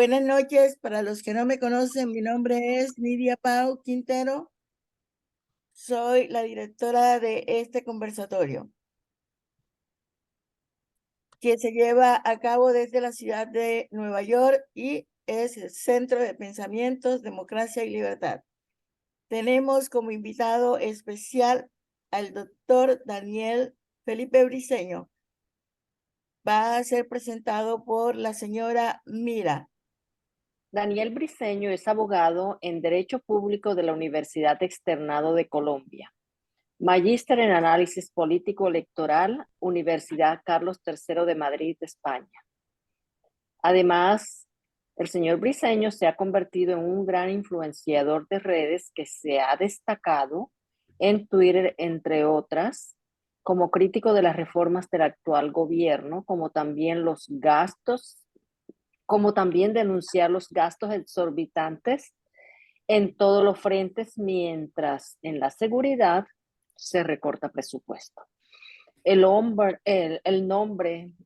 Buenas noches, para los que no me conocen, mi nombre es Nidia Pau Quintero. Soy la directora de este conversatorio, que se lleva a cabo desde la ciudad de Nueva York y es el Centro de Pensamientos, Democracia y Libertad. Tenemos como invitado especial al doctor Daniel Felipe Briceño. Va a ser presentado por la señora Mira. Daniel Briceño es abogado en Derecho Público de la Universidad Externado de Colombia, magíster en Análisis Político Electoral, Universidad Carlos III de Madrid, España. Además, el señor Briceño se ha convertido en un gran influenciador de redes que se ha destacado en Twitter, entre otras, como crítico de las reformas del actual gobierno, como también denunciar los gastos exorbitantes en todos los frentes, mientras en la seguridad se recorta presupuesto. El nombre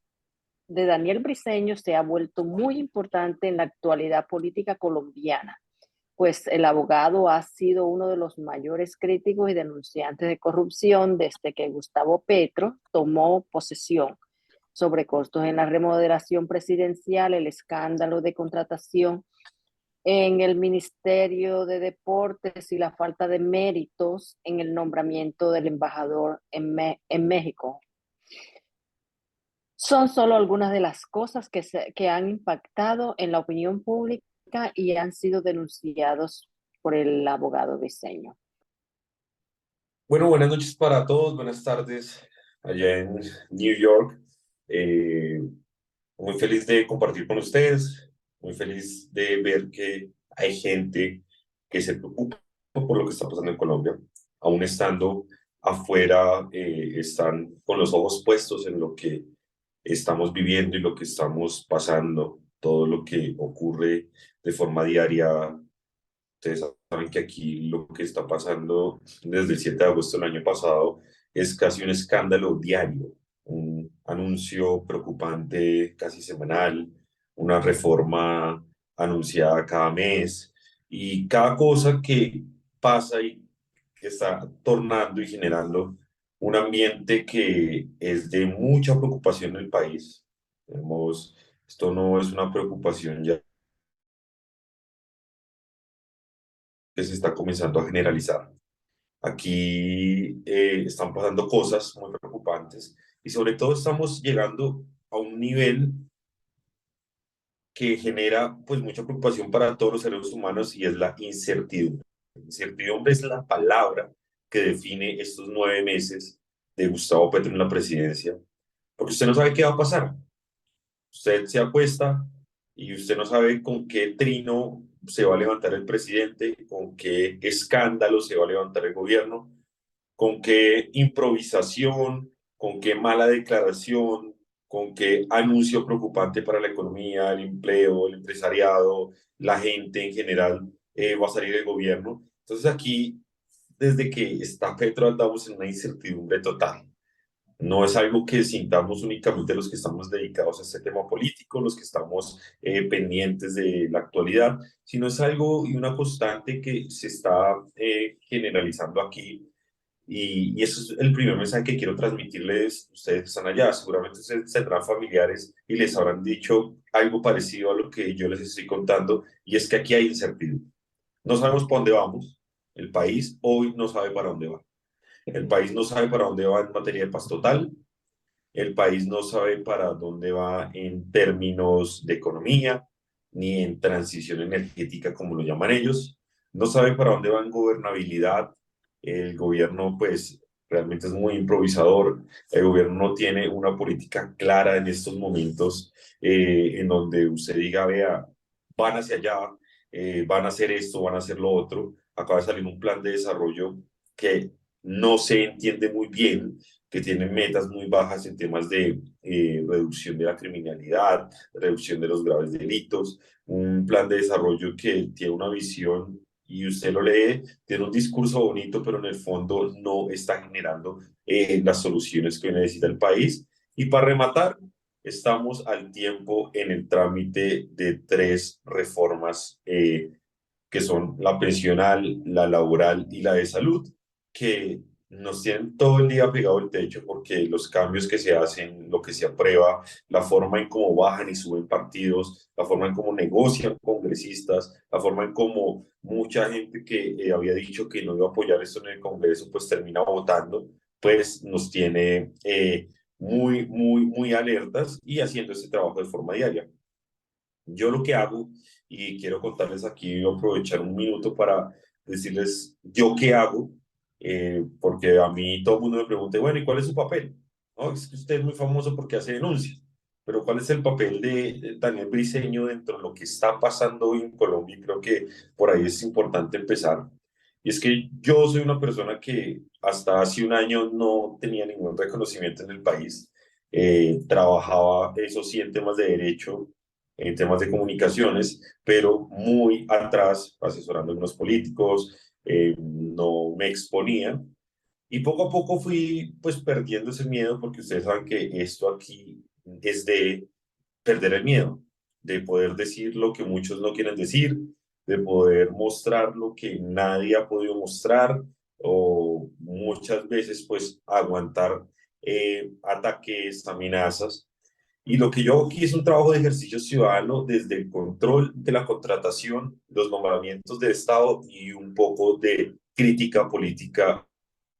de Daniel Briceño se ha vuelto muy importante en la actualidad política colombiana, pues el abogado ha sido uno de los mayores críticos y denunciantes de corrupción desde que Gustavo Petro tomó posesión, sobre costos en la remodelación presidencial, el escándalo de contratación en el Ministerio de Deportes y la falta de méritos en el nombramiento del embajador en México. Son solo algunas de las cosas que han impactado en la opinión pública y han sido denunciados por el abogado Briceño. Bueno, buenas noches para todos, buenas tardes allá en New York. Eh, Muy feliz de compartir con ustedes, muy feliz de ver que hay gente que se preocupa por lo que está pasando en Colombia. Aún estando afuera, están con los ojos puestos en lo que estamos viviendo y lo que estamos pasando, todo lo que ocurre de forma diaria. Ustedes saben que aquí lo que está pasando desde el 7 de agosto del año pasado es casi un escándalo diario, un anuncio preocupante casi semanal, una reforma anunciada cada mes y cada cosa que pasa y que está tornando y generando un ambiente que es de mucha preocupación en el país. Esto no es una preocupación ya que se está comenzando a generalizar. Aquí están pasando cosas muy preocupantes y sobre todo estamos llegando a un nivel que genera pues mucha preocupación para todos los seres humanos y es la incertidumbre. Incertidumbre es la palabra que define estos 9 meses de Gustavo Petro en la presidencia, porque usted no sabe qué va a pasar. Usted se acuesta y usted no sabe con qué trino se va a levantar el presidente, con qué escándalo se va a levantar el gobierno, con qué improvisación, con qué mala declaración, con qué anuncio preocupante para la economía, el empleo, el empresariado, la gente en general va a salir el gobierno. Entonces aquí, desde que está Petro, andamos en una incertidumbre total. No es algo que sintamos únicamente los que estamos dedicados a este tema político, los que estamos pendientes de la actualidad, sino es algo y una constante que se está generalizando aquí y eso es el primer mensaje que quiero transmitirles. Ustedes que están allá, seguramente se tendrán familiares y les habrán dicho algo parecido a lo que yo les estoy contando, y es que aquí hay incertidumbre. No sabemos para dónde vamos. El país hoy no sabe para dónde va. El país no sabe para dónde va en materia de paz total. El país no sabe para dónde va en términos de economía, ni en transición energética, como lo llaman ellos. No sabe para dónde va en gobernabilidad. El gobierno, pues, realmente es muy improvisador. El gobierno no tiene una política clara en estos momentos en donde usted diga, vea, van hacia allá, van a hacer esto, van a hacer lo otro. Acaba de salir un plan de desarrollo que no se entiende muy bien, que tienen metas muy bajas en temas de reducción de la criminalidad, reducción de los graves delitos, un plan de desarrollo que tiene una visión y usted lo lee, tiene un discurso bonito, pero en el fondo no está generando las soluciones que necesita el país. Y para rematar, estamos al tiempo en el trámite de 3 reformas que son la pensional, la laboral y la de salud, que nos tienen todo el día pegado el techo porque los cambios que se hacen, lo que se aprueba, la forma en cómo bajan y suben partidos, la forma en cómo negocian congresistas, la forma en cómo mucha gente que había dicho que no iba a apoyar esto en el Congreso, pues termina votando, pues nos tiene muy alertas y haciendo este trabajo de forma diaria. Yo lo que hago, y quiero contarles aquí, aprovechar un minuto para decirles yo qué hago, porque a mí todo el mundo me pregunta, bueno, ¿y cuál es su papel? No, es que usted es muy famoso porque hace denuncias, pero ¿cuál es el papel de Daniel Briceño dentro de lo que está pasando hoy en Colombia? Y creo que por ahí es importante empezar. Y es que yo soy una persona que hasta hace un año no tenía ningún reconocimiento en el país. Trabajaba, eso sí, en temas de derecho, en temas de comunicaciones, pero muy atrás, asesorando a unos políticos, no me exponía. Y poco a poco fui pues perdiendo ese miedo, porque ustedes saben que esto aquí es de perder el miedo, de poder decir lo que muchos no quieren decir, de poder mostrar lo que nadie ha podido mostrar, o muchas veces pues aguantar ataques, amenazas. Y lo que yo hago aquí es un trabajo de ejercicio ciudadano desde el control de la contratación, los nombramientos de Estado y un poco de crítica política a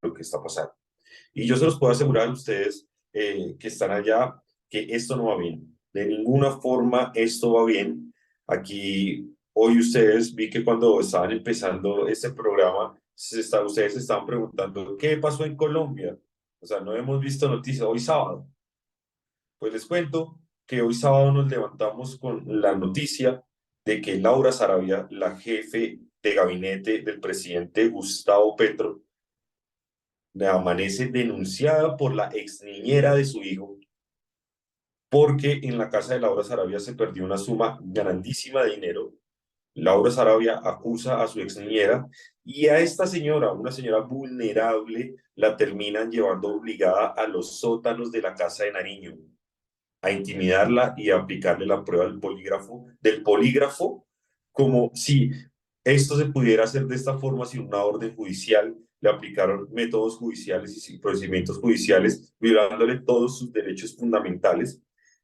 lo que está pasando. Y yo se los puedo asegurar a ustedes que están allá que esto no va bien. De ninguna forma esto va bien. Aquí hoy ustedes vi que cuando estaban empezando este programa, ustedes se estaban preguntando, ¿qué pasó en Colombia? O sea, no hemos visto noticias hoy sábado. Pues les cuento que hoy sábado nos levantamos con la noticia de que Laura Sarabia, la jefe de gabinete del presidente Gustavo Petro, le amanece denunciada por la ex niñera de su hijo, porque en la casa de Laura Sarabia se perdió una suma grandísima de dinero. Laura Sarabia acusa a su ex niñera y a esta señora, una señora vulnerable, la terminan llevando obligada a los sótanos de la casa de Nariño a intimidarla y a aplicarle la prueba del polígrafo, como si esto se pudiera hacer de esta forma sin una orden judicial. Le aplicaron métodos judiciales y procedimientos judiciales, violándole todos sus derechos fundamentales.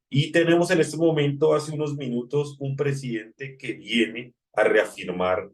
Y tenemos en este momento, hace unos minutos, un presidente que viene a reafirmar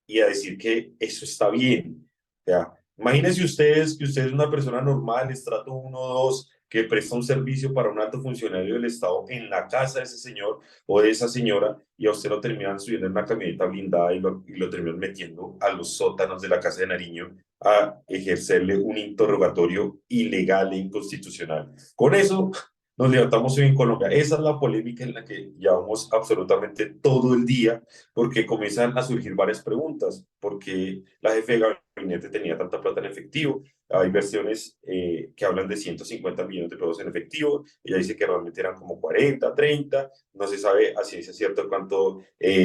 y a decir que eso está bien. O sea, imagínense ustedes que usted es una persona normal, estrato 1 o 2, que presta un servicio para un alto funcionario del Estado en la casa de ese señor o de esa señora, y a usted lo terminan subiendo en una camioneta blindada y lo terminan metiendo a los sótanos de la casa de Nariño a ejercerle un interrogatorio ilegal e inconstitucional. Con eso nos levantamos hoy en Colombia. Esa es la polémica en la que llevamos absolutamente todo el día, porque comienzan a surgir varias preguntas. ¿Por qué la jefe de gabinete tenía tanta plata en efectivo? Hay versiones que hablan de 150 millones de pesos en efectivo. Ella dice que realmente eran como 40, 30. No se sabe a ciencia cierta cuánto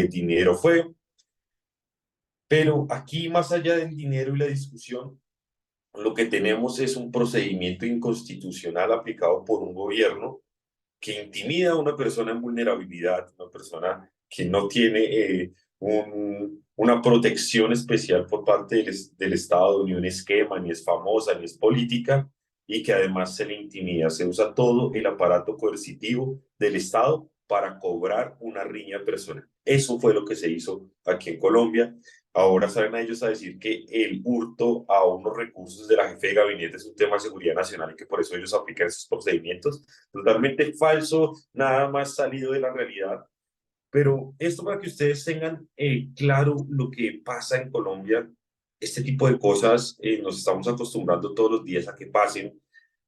dinero fue. Pero aquí, más allá del dinero y la discusión, lo que tenemos es un procedimiento inconstitucional aplicado por un gobierno que intimida a una persona en vulnerabilidad, una persona que no tiene una protección especial por parte del Estado, ni un esquema, ni es famosa, ni es política, y que además se le intimida. Se usa todo el aparato coercitivo del Estado para cobrar una riña personal. Eso fue lo que se hizo aquí en Colombia. Ahora salen a ellos a decir que el hurto a unos recursos de la jefe de gabinete es un tema de seguridad nacional y que por eso ellos aplican esos procedimientos. Totalmente falso, nada más salido de la realidad. Pero esto para que ustedes tengan claro lo que pasa en Colombia, este tipo de cosas nos estamos acostumbrando todos los días a que pasen,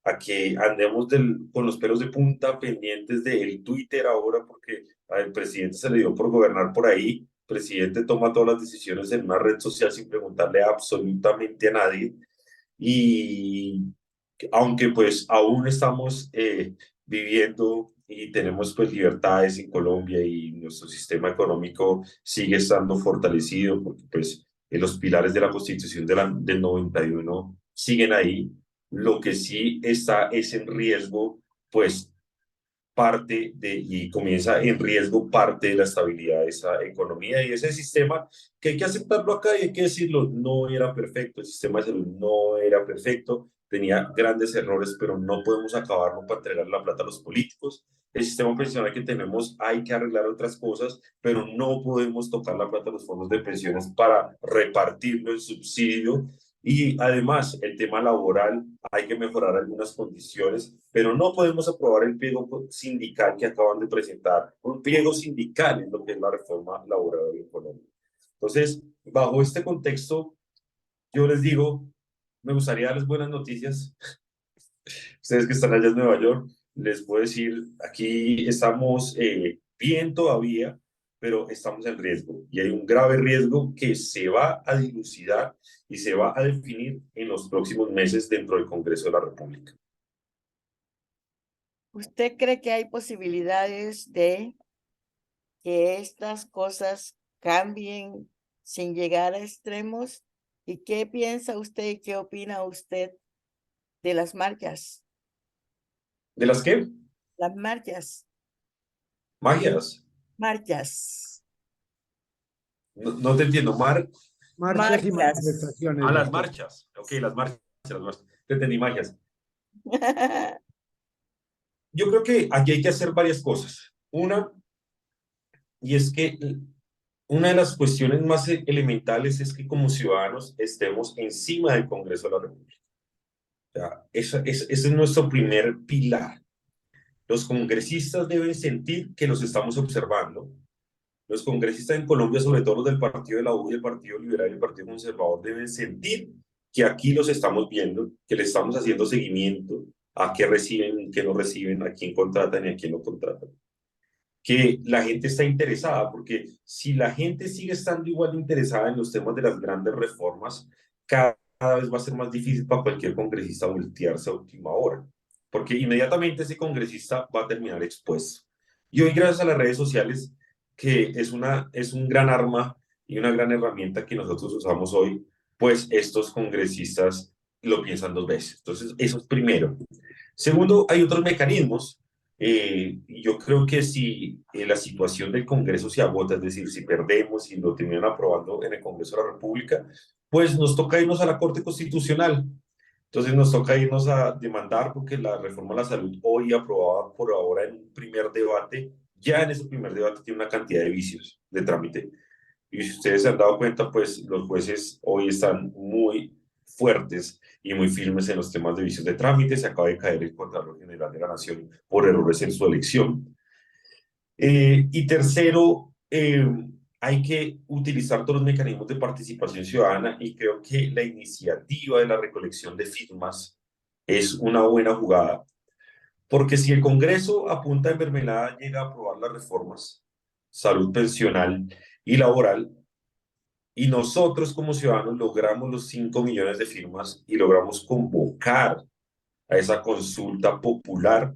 a que andemos con los pelos de punta pendientes del Twitter ahora, porque al presidente se le dio por gobernar por ahí. El presidente toma todas las decisiones en una red social sin preguntarle absolutamente a nadie. Y aunque pues aún estamos viviendo y tenemos pues libertades en Colombia y nuestro sistema económico sigue estando fortalecido porque pues los pilares de la Constitución del 91 siguen ahí. Lo que sí está es en riesgo pues y comienza en riesgo parte de la estabilidad de esa economía y ese sistema que hay que aceptarlo acá y hay que decirlo, no era perfecto, el sistema de salud no era perfecto, tenía grandes errores, pero no podemos acabarlo para entregar la plata a los políticos. El sistema pensional que tenemos hay que arreglar otras cosas, pero no podemos tocar la plata de los fondos de pensiones para repartirlo en subsidio. Y además, el tema laboral, hay que mejorar algunas condiciones, pero no podemos aprobar el pliego sindical que acaban de presentar. Un pliego sindical es lo que es la reforma laboral en Colombia. Entonces, bajo este contexto, yo les digo, me gustaría darles buenas noticias. Ustedes que están allá en Nueva York, les puedo decir, aquí estamos bien todavía, pero estamos en riesgo y hay un grave riesgo que se va a dilucidar y se va a definir en los próximos meses dentro del Congreso de la República. ¿Usted cree que hay posibilidades de que estas cosas cambien sin llegar a extremos? ¿Y qué piensa usted y qué opina usted de las marchas? ¿De las qué? Las marchas, Magias. marchas, No te entiendo, Mar. Marchas y marchas. manifestaciones, Las doctor. marchas. Ok, las marchas, las marchas. Te entendí, magias. Yo creo que aquí hay que hacer varias cosas. Una, y es que una de las cuestiones más elementales es que como ciudadanos estemos encima del Congreso de la República. O sea, ese es nuestro primer pilar. Los congresistas deben sentir que los estamos observando. Los congresistas en Colombia, sobre todo los del Partido de la U y el Partido Liberal y el Partido Conservador, deben sentir que aquí los estamos viendo, que le estamos haciendo seguimiento a qué reciben, qué no reciben, a quién contratan y a quién no contratan. Que la gente está interesada, porque si la gente sigue estando igual de interesada en los temas de las grandes reformas, cada vez va a ser más difícil para cualquier congresista voltearse a última hora, porque inmediatamente ese congresista va a terminar expuesto. Y hoy, gracias a las redes sociales, que es un gran arma y una gran herramienta que nosotros usamos hoy, pues estos congresistas lo piensan dos veces. Entonces, eso es primero. Segundo, hay otros mecanismos. Yo creo que si la situación del Congreso se agota, es decir, si perdemos y lo terminan aprobando en el Congreso de la República, pues nos toca irnos a la Corte Constitucional. Entonces nos toca irnos a demandar porque la reforma a la salud hoy aprobada por ahora en un primer debate, ya en ese primer debate tiene una cantidad de vicios de trámite. Y si ustedes se han dado cuenta, pues los jueces hoy están muy fuertes y muy firmes en los temas de vicios de trámite. Se acaba de caer el Contralor General de la Nación por errores en su elección. Y tercero, hay que utilizar todos los mecanismos de participación ciudadana y creo que la iniciativa de la recolección de firmas es una buena jugada, porque si el Congreso a punta de mermelada llega a aprobar las reformas, salud pensional y laboral, y nosotros como ciudadanos logramos los 5 millones de firmas y logramos convocar a esa consulta popular,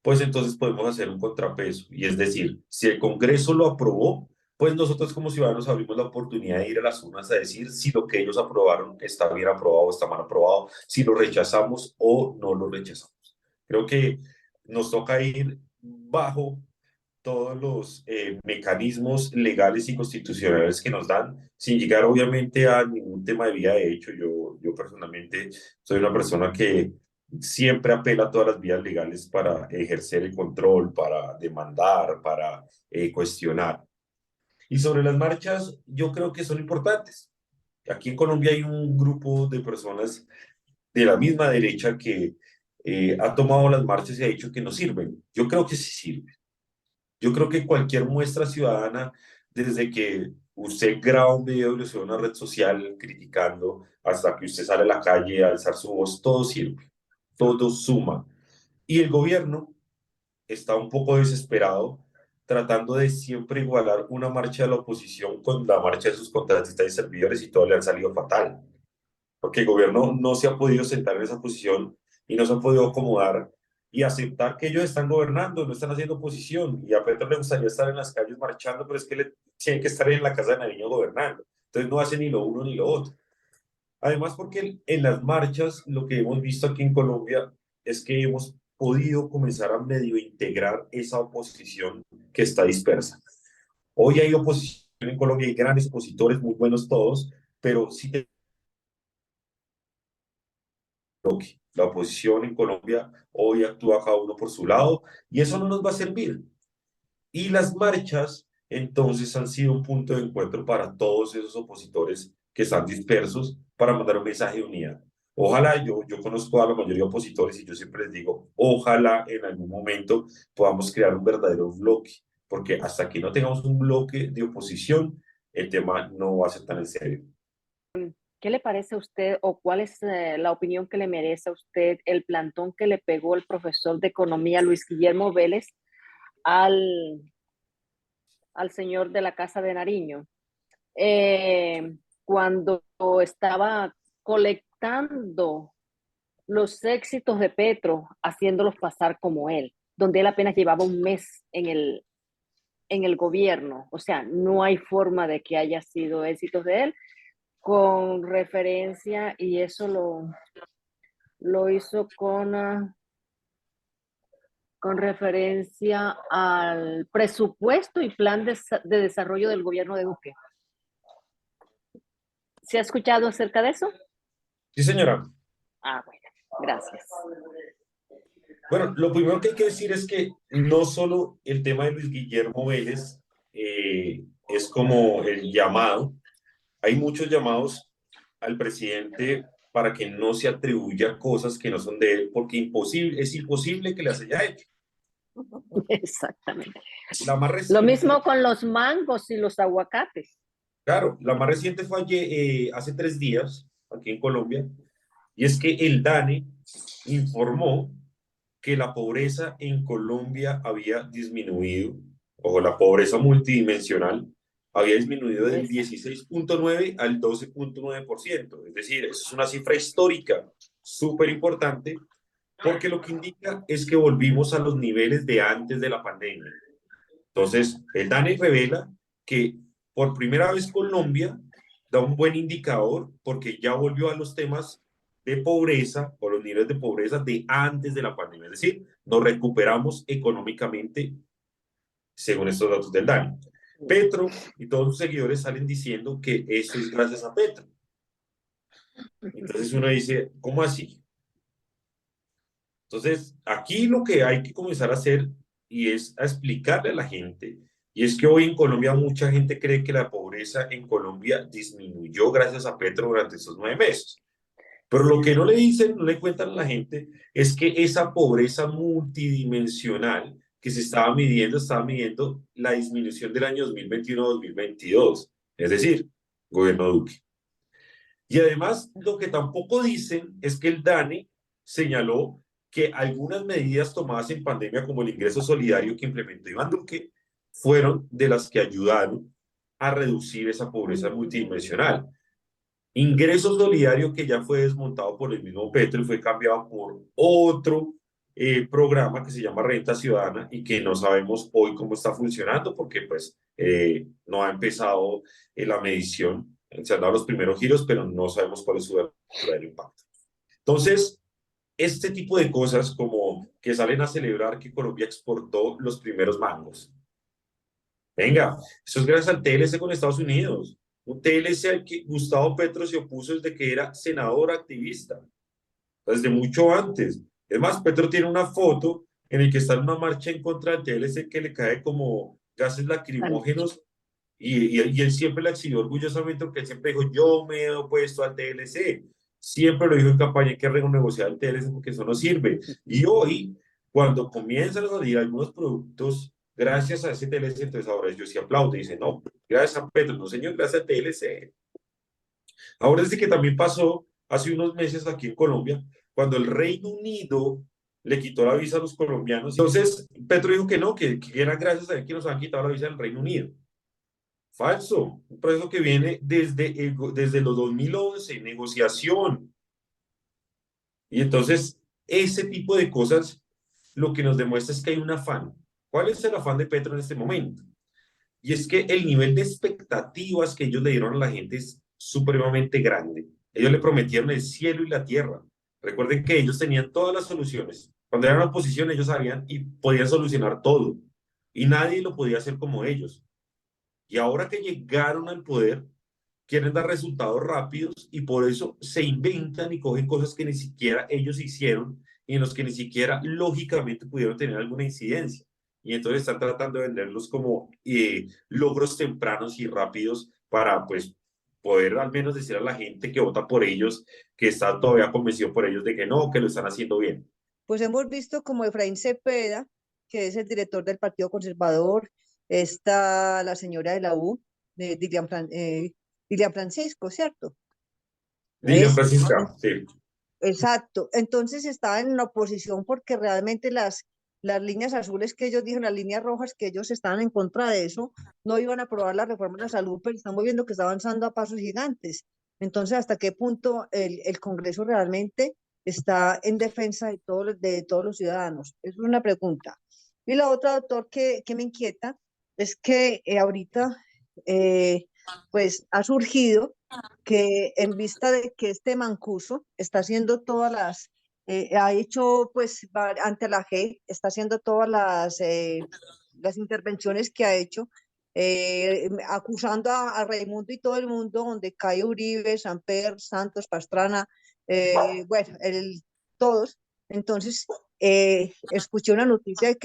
pues entonces podemos hacer un contrapeso. Y es decir, si el Congreso lo aprobó, pues nosotros como ciudadanos abrimos la oportunidad de ir a las urnas a decir si lo que ellos aprobaron está bien aprobado o está mal aprobado, si lo rechazamos o no lo rechazamos. Creo que nos toca ir bajo todos los mecanismos legales y constitucionales que nos dan, sin llegar obviamente a ningún tema de vía de hecho. Yo personalmente soy una persona que siempre apela a todas las vías legales para ejercer el control, para demandar, para cuestionar. Y sobre las marchas, yo creo que son importantes. Aquí en Colombia hay un grupo de personas de la misma derecha que ha tomado las marchas y ha dicho que no sirven. Yo creo que sí sirven. Yo creo que cualquier muestra ciudadana, desde que usted graba un video y lo sube a una red social criticando, hasta que usted sale a la calle a alzar su voz, todo sirve, todo suma. Y el gobierno está un poco desesperado, tratando de siempre igualar una marcha de la oposición con la marcha de sus contratistas y servidores, y todo le ha salido fatal porque el gobierno no se ha podido sentar en esa posición y no se ha podido acomodar y aceptar que ellos están gobernando, no están haciendo oposición. Y a Petro le gustaría estar en las calles marchando, pero es que le tienen que estar en la casa de Nariño gobernando. Entonces no hace ni lo uno ni lo otro. Además, porque en las marchas lo que hemos visto aquí en Colombia es que hemos podido comenzar a medio integrar esa oposición que está dispersa. Hoy hay oposición en Colombia, hay grandes opositores, muy buenos todos, pero sí la oposición en Colombia hoy actúa cada uno por su lado y eso no nos va a servir. Y las marchas entonces han sido un punto de encuentro para todos esos opositores que están dispersos para mandar un mensaje de unidad. Ojalá, yo conozco a la mayoría de opositores y yo siempre les digo, ojalá en algún momento podamos crear un verdadero bloque, porque hasta que no tengamos un bloque de oposición, el tema no va a ser tan en serio. ¿Qué le parece a usted o cuál es la opinión que le merece a usted el plantón que le pegó el profesor de economía Luis Guillermo Vélez al señor de la Casa de Nariño? Cuando estaba colectando los éxitos de Petro, haciéndolos pasar como él, donde él apenas llevaba un mes en el gobierno. O sea, no hay forma de que haya sido éxitos de él, con referencia, y eso lo hizo con referencia al presupuesto y plan de desarrollo del gobierno de Duque. ¿Se ha escuchado acerca de eso? Sí, señora. Ah, bueno, gracias. Bueno, lo primero que hay que decir es que no solo el tema de Luis Guillermo Vélez es como el llamado, hay muchos llamados al presidente para que no se atribuya cosas que no son de él, porque es imposible que las haya hecho. Exactamente. La más Lo reciente, mismo con los mangos y los aguacates. claro, la más reciente fue hace 3 días, aquí en Colombia, y es que el DANE informó que la pobreza en Colombia había disminuido, o la pobreza multidimensional había disminuido del 16.9 al 12.9%. Es decir, eso es una cifra histórica súper importante, porque lo que indica es que volvimos a los niveles de antes de la pandemia. Entonces, el DANE revela que por primera vez Colombia da un buen indicador porque ya volvió a los temas de pobreza o los niveles de pobreza de antes de la pandemia. Es decir, nos recuperamos económicamente según estos datos del DANE. Petro y todos sus seguidores salen diciendo que eso es gracias a Petro. Entonces uno dice, ¿cómo así? Entonces, aquí lo que hay que comenzar a hacer y es a explicarle a la gente, y es que hoy en Colombia mucha gente cree que la pobreza en Colombia disminuyó gracias a Petro durante estos 9 meses. Pero lo que no le dicen, no le cuentan a la gente, es que esa pobreza multidimensional que se estaba midiendo la disminución del año 2021-2022, es decir, gobierno Duque. Y además, lo que tampoco dicen es que el DANE señaló que algunas medidas tomadas en pandemia, como el ingreso solidario que implementó Iván Duque, fueron de las que ayudaron a reducir esa pobreza multidimensional. Ingreso solidario que ya fue desmontado por el mismo Petro y fue cambiado por otro programa que se llama Renta Ciudadana y que no sabemos hoy cómo está funcionando porque pues no ha empezado la medición. Se han dado los primeros giros, pero no sabemos cuál es su verdadero impacto. Entonces, este tipo de cosas como que salen a celebrar que Colombia exportó los primeros mangos. Venga, eso es gracias al TLC con Estados Unidos. Un TLC al que Gustavo Petro se opuso desde que era senador activista, desde mucho antes. Es más, Petro tiene una foto en la que está en una marcha en contra del TLC que le cae como gases lacrimógenos y él siempre la exhibió orgullosamente porque él siempre dijo, yo me he opuesto al TLC. Siempre lo dijo en campaña, hay que renegociar el TLC porque eso no sirve. Y hoy, cuando comienzan a salir algunos productos gracias a ese TLC, entonces ahora ellos sí aplauden y dicen, no, gracias a Petro, no señor, gracias al TLC. Ahora es de que también pasó hace unos meses aquí en Colombia, cuando el Reino Unido le quitó la visa a los colombianos. Entonces, Petro dijo que no, que era gracias a él que nos han quitado la visa del Reino Unido. Falso, un proceso que viene desde los 2011, negociación. Y entonces, ese tipo de cosas lo que nos demuestra es que hay un afán. ¿Cuál es el afán de Petro en este momento? Y es que el nivel de expectativas que ellos le dieron a la gente es supremamente grande. Ellos le prometieron el cielo y la tierra. Recuerden que ellos tenían todas las soluciones Cuando eran oposición, ellos sabían y podían solucionar todo. Y nadie lo podía hacer como ellos. Y ahora que llegaron al poder, quieren dar resultados rápidos y por eso se inventan y cogen cosas que ni siquiera ellos hicieron y en los que ni siquiera lógicamente pudieron tener alguna incidencia. Y entonces están tratando de venderlos como logros tempranos y rápidos para pues poder al menos decir a la gente que vota por ellos, que está todavía convencido por ellos de que no, que lo están haciendo bien. Pues hemos visto como Efraín Cepeda, que es el director del Partido Conservador, está la señora de la U, Dilian Francisco, ¿cierto? Digan, Es, Francisca, sí. exacto. Entonces estaba en la oposición porque realmente las líneas azules que ellos dijeron, las líneas rojas que ellos estaban en contra de eso, no iban a aprobar la reforma de la salud, pero estamos viendo que está avanzando a pasos gigantes. Entonces, ¿hasta qué punto el Congreso realmente está en defensa de todos los ciudadanos? Esa es una pregunta. Y la otra, doctor, que me inquieta es que ahorita, pues, ha surgido que en vista de que este Mancuso está haciendo ha hecho pues ante la G, está haciendo todas las intervenciones que ha hecho, acusando a Raimundo y todo el mundo, donde cae Uribe, Samper, Santos, Pastrana, bueno, todos. Entonces, escuché una noticia de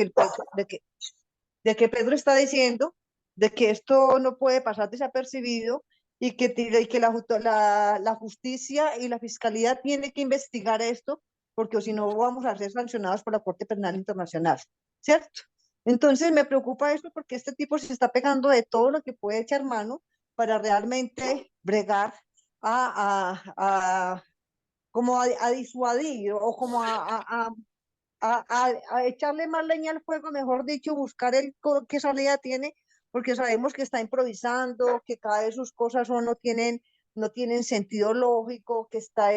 que Pedro está diciendo de que esto no puede pasar desapercibido y que la justicia y la fiscalía tiene que investigar esto, porque si no vamos a ser sancionados por la Corte Penal Internacional, ¿cierto? Entonces me preocupa esto porque este tipo se está pegando de todo lo que puede echar mano para realmente bregar a como a disuadir o como a echarle más leña al fuego, mejor dicho, buscar qué salida tiene, porque sabemos que está improvisando, que cada vez sus cosas no tienen sentido lógico, que está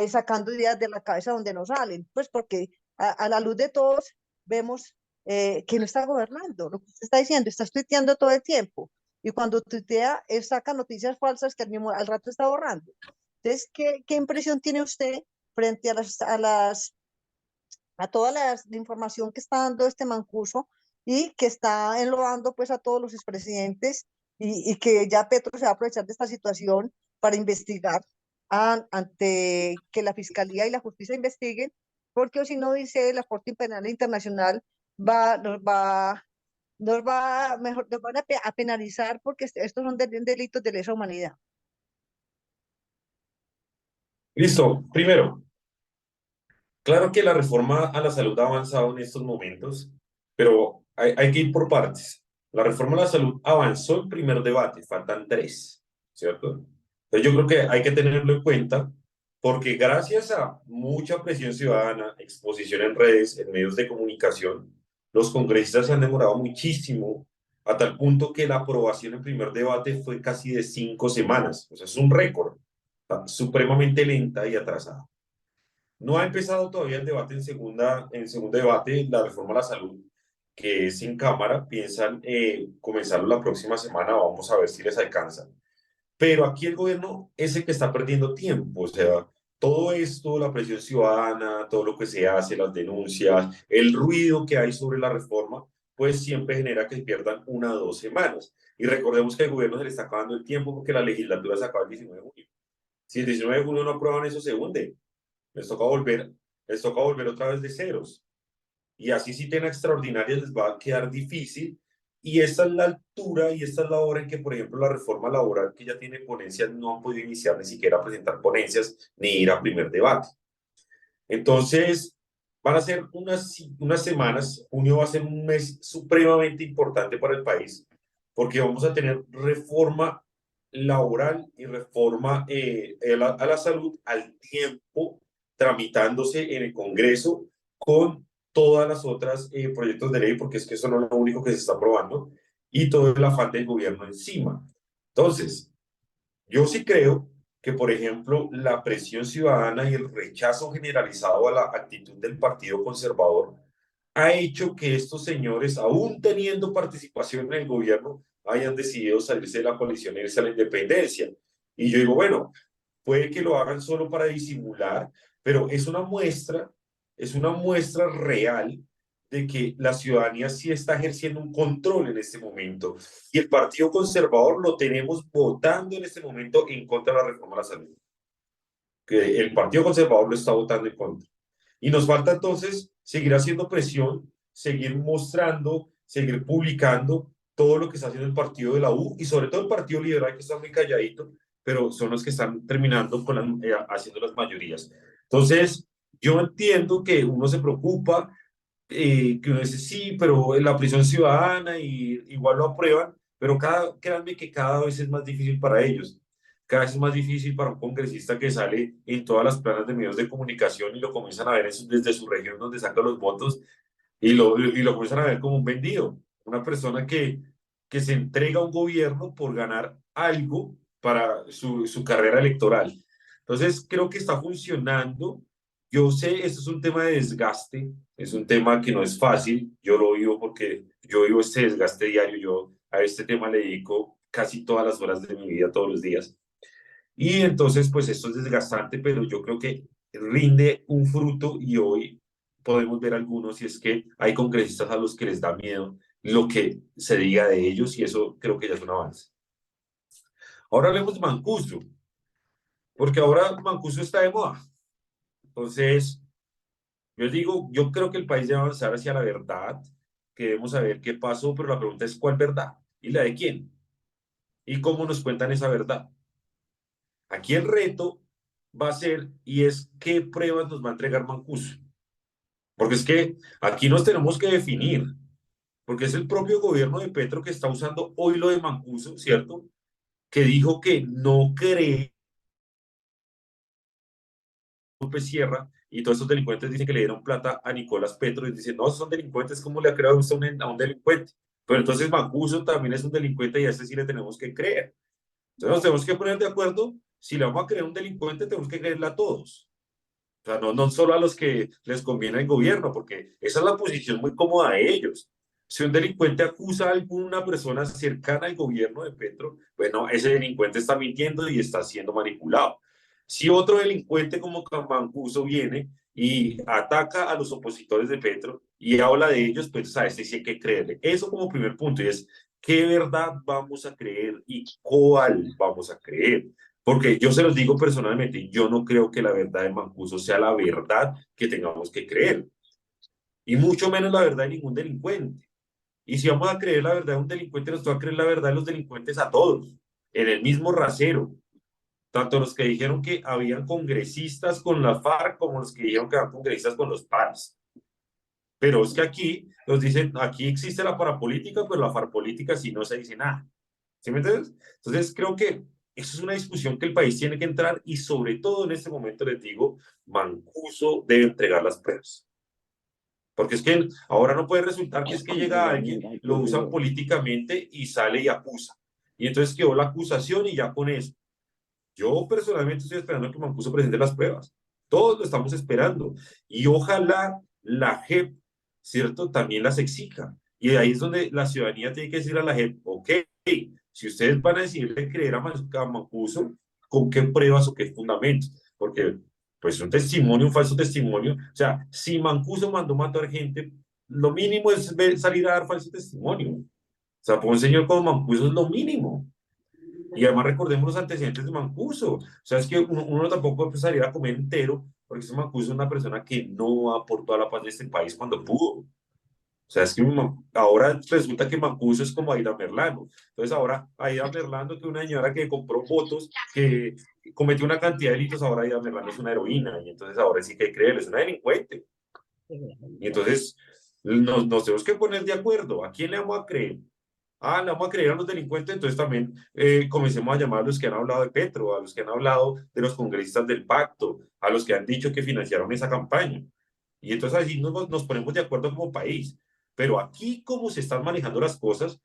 sacando ideas de la cabeza donde no salen, pues porque a la luz de todos vemos que no está gobernando, lo que usted está diciendo, está tuiteando todo el tiempo, y cuando tuitea, él saca noticias falsas que al rato está borrando. Entonces, ¿qué impresión tiene usted frente a toda la información que está dando este Mancuso y que está enlodando pues a todos los expresidentes y que ya Petro se va a aprovechar de esta situación para investigar ante que la Fiscalía y la Justicia investiguen, porque o si no, dice la Corte Penal Internacional, va, nos va, nos van a penalizar porque estos son delitos de lesa humanidad. Listo, primero, claro que la reforma a la salud ha avanzado en estos momentos, pero hay que ir por partes. La reforma a la salud avanzó en primer debate, faltan tres, ¿cierto? Entonces yo creo que hay que tenerlo en cuenta porque gracias a mucha presión ciudadana, exposición en redes, en medios de comunicación, los congresistas se han demorado muchísimo a tal punto que la aprobación en primer debate fue casi de 5 semanas. O sea, es un récord, está supremamente lenta y atrasada. No ha empezado todavía el debate en segundo debate, la reforma a la salud, que es en Cámara. Piensan comenzarlo la próxima semana, vamos a ver si les alcanza. Pero aquí el gobierno es el que está perdiendo tiempo, o sea, todo esto, la presión ciudadana, todo lo que se hace, las denuncias, el ruido que hay sobre la reforma, pues siempre genera que pierdan 1 o 2 semanas. Y recordemos que el gobierno se le está acabando el tiempo porque la legislatura se acaba el 19 de junio. Si el 19 de junio no aprueban eso, se hunde. Les toca volver, les toca volver otra vez de ceros. Y así si tienen extraordinarias les va a quedar difícil. Y esta es la altura y esta es la hora en que, por ejemplo, la reforma laboral que ya tiene ponencias no han podido iniciar ni siquiera a presentar ponencias ni ir a primer debate. Entonces, van a ser unas semanas. Junio va a ser un mes supremamente importante para el país porque vamos a tener reforma laboral y reforma a la salud al tiempo tramitándose en el Congreso con todas las otras proyectos de ley, porque es que eso no es lo único que se está aprobando, y todo el afán del gobierno encima. Entonces, yo sí creo que, por ejemplo, la presión ciudadana y el rechazo generalizado a la actitud del Partido Conservador ha hecho que estos señores, aún teniendo participación en el gobierno, hayan decidido salirse de la coalición e irse a la independencia. Y yo digo, bueno, puede que lo hagan solo para disimular, pero es una muestra es una muestra real de que la ciudadanía sí está ejerciendo un control en este momento. Y el Partido Conservador lo tenemos votando en este momento en contra de la reforma a la salud. Que el Partido Conservador lo está votando en contra. Y nos falta entonces seguir haciendo presión, seguir mostrando, seguir publicando todo lo que está haciendo el partido de la U y sobre todo el Partido Liberal, que está muy calladito, pero son los que están terminando con haciendo las mayorías. Entonces, yo entiendo que uno se preocupa, que uno dice sí, pero la prisión ciudadana y igual lo aprueban, pero créanme que cada vez es más difícil para ellos. Cada vez es más difícil para un congresista que sale en todas las planas de medios de comunicación y lo comienzan a ver desde su región donde saca los votos y lo comienzan a ver como un vendido, una persona que se entrega a un gobierno por ganar algo para su carrera electoral. Entonces, creo que está funcionando. Yo sé, esto es un tema de desgaste, es un tema que no es fácil, yo lo vivo porque yo vivo este desgaste diario, yo a este tema le dedico casi todas las horas de mi vida, todos los días. Y entonces, pues esto es desgastante, pero yo creo que rinde un fruto y hoy podemos ver algunos, y es que hay congresistas a los que les da miedo lo que se diga de ellos y eso creo que ya es un avance. Ahora hablemos de Mancuso, porque ahora Mancuso está de moda. Entonces, yo digo, yo creo que el país debe avanzar hacia la verdad, que debemos saber qué pasó, pero la pregunta es ¿cuál verdad? ¿Y la de quién? ¿Y cómo nos cuentan esa verdad? Aquí el reto va a ser, y es qué pruebas nos va a entregar Mancuso. Porque es que aquí nos tenemos que definir, porque es el propio gobierno de Petro que está usando hoy lo de Mancuso, ¿cierto? Que dijo que no cree López Sierra y todos estos delincuentes dicen que le dieron plata a Nicolás Petro y dicen, no, son delincuentes, ¿cómo le ha creado usted a un delincuente? Pero entonces Mancuso también es un delincuente y a este sí le tenemos que creer. Entonces nos tenemos que poner de acuerdo, si le vamos a creer a un delincuente, tenemos que creerle a todos. O sea, no solo a los que les conviene el gobierno, porque esa es la posición muy cómoda de ellos. Si un delincuente acusa a alguna persona cercana al gobierno de Petro, bueno, ese delincuente está mintiendo y está siendo manipulado. Si otro delincuente como Mancuso viene y ataca a los opositores de Petro y habla de ellos, pues a este sí hay que creerle. Eso como primer punto, y es qué verdad vamos a creer y cuál vamos a creer. Porque yo se los digo personalmente, yo no creo que la verdad de Mancuso sea la verdad que tengamos que creer, y mucho menos la verdad de ningún delincuente. Y si vamos a creer la verdad de un delincuente, nos va a creer la verdad de los delincuentes a todos, en el mismo rasero. Tanto los que dijeron que habían congresistas con la FARC como los que dijeron que habían congresistas con los PARs. Pero es que aquí nos dicen, aquí existe la parapolítica, pero la farpolítica sí no se dice nada. ¿Sí me entiendes? Entonces creo que eso es una discusión que el país tiene que entrar y sobre todo en este momento les digo, Mancuso debe entregar las pruebas. Porque es que ahora no puede resultar que es que llega alguien, lo usan políticamente y sale y acusa. Y entonces quedó la acusación y ya con eso. Yo personalmente estoy esperando que Mancuso presente las pruebas. Todos lo estamos esperando. Y ojalá la JEP, ¿cierto? También las exija. Y ahí es donde la ciudadanía tiene que decir a la JEP, ok, si ustedes van a decidir creer a Mancuso, ¿con qué pruebas o qué fundamentos? Porque, pues, un testimonio, un falso testimonio. O sea, si Mancuso mandó matar gente, lo mínimo es salir a dar falso testimonio. O sea, por un señor como Mancuso es lo mínimo. Y además recordemos los antecedentes de Mancuso. O sea, es que uno tampoco puede salir a comer entero, porque ese Mancuso es una persona que no aportó a la paz de este país cuando pudo. O sea, es que ahora resulta que Mancuso es como Aida Merlano. Entonces ahora Aida Merlano, que una señora que compró votos, que cometió una cantidad de delitos, ahora Aida Merlano es una heroína. Y entonces ahora sí que hay que creerle, es una delincuente. Y entonces nos tenemos que poner de acuerdo. ¿A quién le vamos a creer? Ah, le vamos a creer a los delincuentes, entonces también comencemos a llamar a los que han hablado de Petro, a los que han hablado de los congresistas del pacto, a los que han dicho que financiaron esa campaña. Y entonces así nos ponemos de acuerdo como país. Pero aquí, como se están manejando las cosas,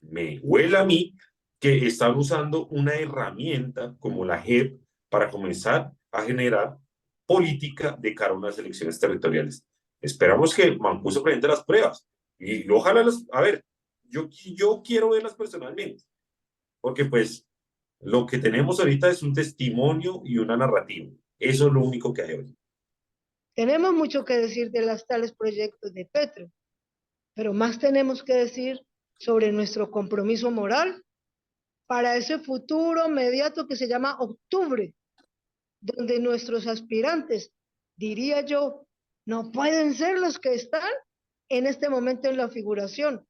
me huele a mí que están usando una herramienta como la JEP para comenzar a generar política de cara a unas elecciones territoriales. Esperamos que Mancuso presente las pruebas y ojalá a ver, yo quiero verlas personalmente, porque pues lo que tenemos ahorita es un testimonio y una narrativa. Eso es lo único que hay hoy. Tenemos mucho que decir de los tales proyectos de Petro, pero más tenemos que decir sobre nuestro compromiso moral para ese futuro inmediato que se llama octubre, donde nuestros aspirantes, diría yo, no pueden ser los que están en este momento en la figuración,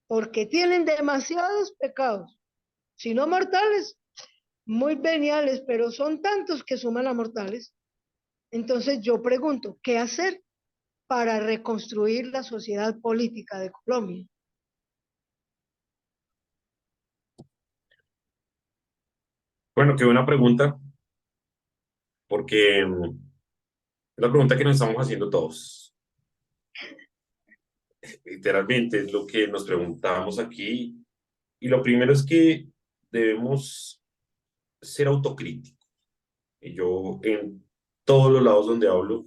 porque tienen demasiados pecados, si no mortales, muy veniales, pero son tantos que suman a mortales. Entonces yo pregunto, ¿qué hacer para reconstruir la sociedad política de Colombia? Bueno, qué buena pregunta, porque es la pregunta que nos estamos haciendo todos. Literalmente es lo que nos preguntamos aquí. Y lo primero es que debemos ser autocríticos. Y yo en todos los lados donde hablo,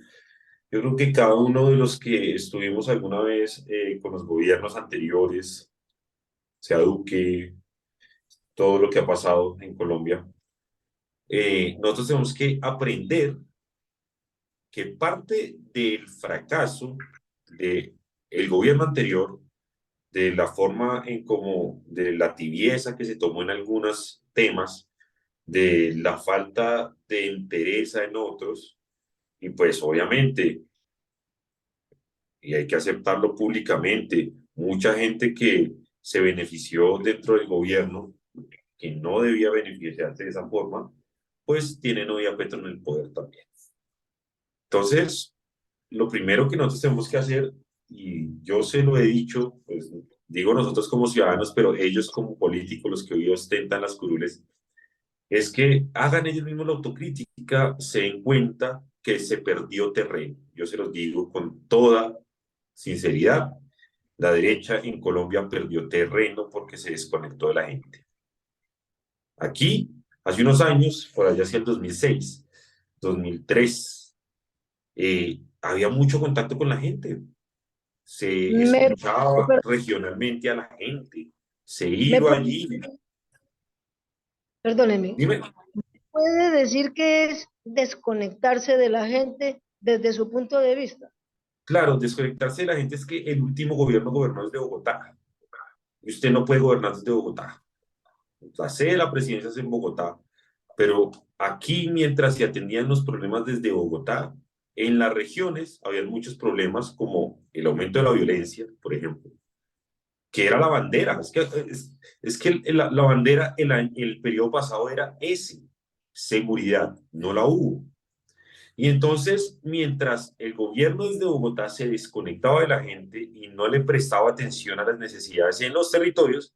yo creo que cada uno de los que estuvimos alguna vez con los gobiernos anteriores, sea Duque, todo lo que ha pasado en Colombia, nosotros tenemos que aprender que parte del fracaso del gobierno anterior, de la forma en cómo, de la tibieza que se tomó en algunos temas, de la falta de interés en otros, y pues obviamente, y hay que aceptarlo públicamente, mucha gente que se benefició dentro del gobierno, que no debía beneficiarse de esa forma, pues tienen hoy a Petro en el poder también. Entonces, lo primero que nosotros tenemos que hacer, y yo se lo he dicho, pues digo nosotros como ciudadanos, pero ellos como políticos, los que hoy ostentan las curules, es que hagan ellos mismos la autocrítica, se den cuenta que se perdió terreno. Yo se los digo con toda sinceridad, la derecha en Colombia perdió terreno porque se desconectó de la gente. Aquí, hace unos años, por allá hacia el 2006, 2003, había mucho contacto con la gente. Se Me, escuchaba regionalmente a la gente, se me iba allí. perdóneme, Dime, ¿puede decir que es desconectarse de la gente desde su punto de vista? claro, desconectarse de la gente es que el último gobierno gobernó desde Bogotá y usted no puede gobernar desde Bogotá. La sede de la presidencia es en Bogotá, pero aquí mientras se atendían los problemas desde Bogotá, en las regiones había muchos problemas como el aumento de la violencia, por ejemplo, que era la bandera. Es que la bandera el periodo pasado era ese, seguridad, no la hubo. Y entonces, mientras el gobierno desde Bogotá se desconectaba de la gente y no le prestaba atención a las necesidades en los territorios,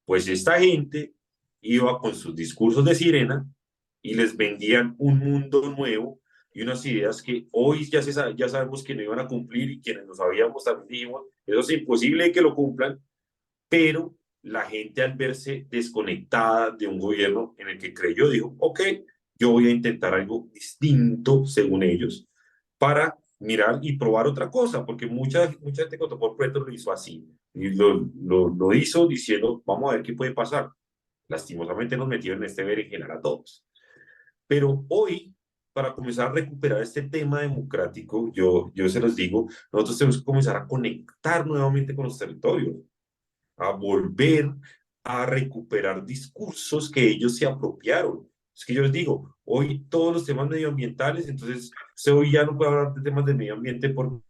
pues esta gente iba con sus discursos de sirena y les vendían un mundo nuevo y unas ideas que hoy ya sabemos que no iban a cumplir y quienes lo sabíamos también dijimos, eso es imposible que lo cumplan, pero la gente al verse desconectada de un gobierno en el que creyó, dijo, ok, yo voy a intentar algo distinto, según ellos, para mirar y probar otra cosa, porque mucha gente que tocó el proyecto lo hizo así, y lo hizo diciendo, vamos a ver qué puede pasar. Lastimosamente nos metieron en este berenjenal a todos. Pero hoy, para comenzar a recuperar este tema democrático, yo se los digo, nosotros tenemos que comenzar a conectar nuevamente con los territorios, a volver a recuperar discursos que ellos se apropiaron. Es que yo les digo, hoy todos los temas medioambientales, entonces usted hoy ya no puede hablar de temas de medio ambiente porque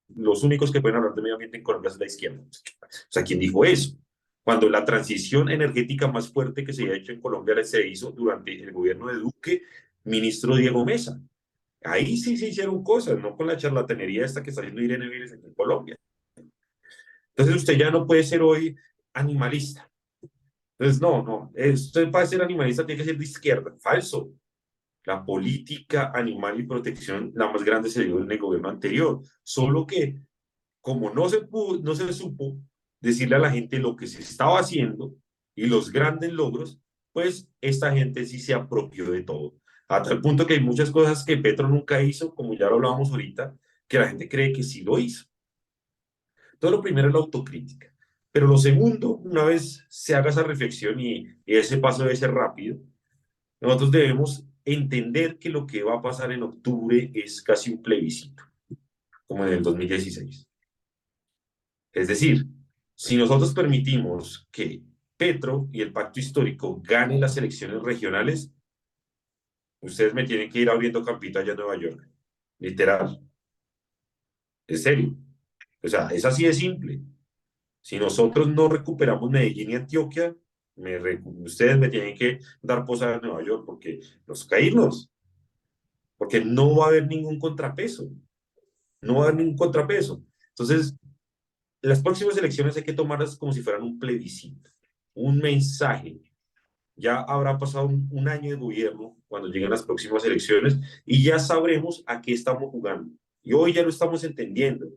los únicos que pueden hablar de medio ambiente en Colombia es la izquierda. O sea, ¿quién dijo eso? Cuando la transición energética más fuerte que se ha hecho en Colombia se hizo durante el gobierno de Duque, ministro Diego Mesa. Ahí sí se hicieron cosas, no con la charlatanería esta que está haciendo Irene Vélez en Colombia. Entonces usted ya no puede ser hoy animalista. Entonces, no, usted para ser animalista tiene que ser de izquierda. Falso. La política animal y protección, la más grande se dio en el gobierno anterior. Solo que, como no se supo decirle a la gente lo que se estaba haciendo y los grandes logros, pues esta gente sí se apropió de todo. A tal punto que hay muchas cosas que Petro nunca hizo, como ya lo hablábamos ahorita, que la gente cree que sí lo hizo. Todo lo primero es la autocrítica. Pero lo segundo, una vez se haga esa reflexión y ese paso debe ser rápido, nosotros debemos entender que lo que va a pasar en octubre es casi un plebiscito, como en el 2016. Es decir, si nosotros permitimos que Petro y el pacto histórico ganen las elecciones regionales, ustedes me tienen que ir abriendo campito allá en Nueva York. Literal. En serio. O sea, es así de simple. Si nosotros no recuperamos Medellín y Antioquia, ustedes me tienen que dar posada en Nueva York porque nos caímos. Porque no va a haber ningún contrapeso. No va a haber ningún contrapeso. Entonces, las próximas elecciones hay que tomarlas como si fueran un plebiscito, un mensaje. Ya habrá pasado un año de gobierno cuando lleguen las próximas elecciones y ya sabremos a qué estamos jugando. Y hoy ya lo estamos entendiendo.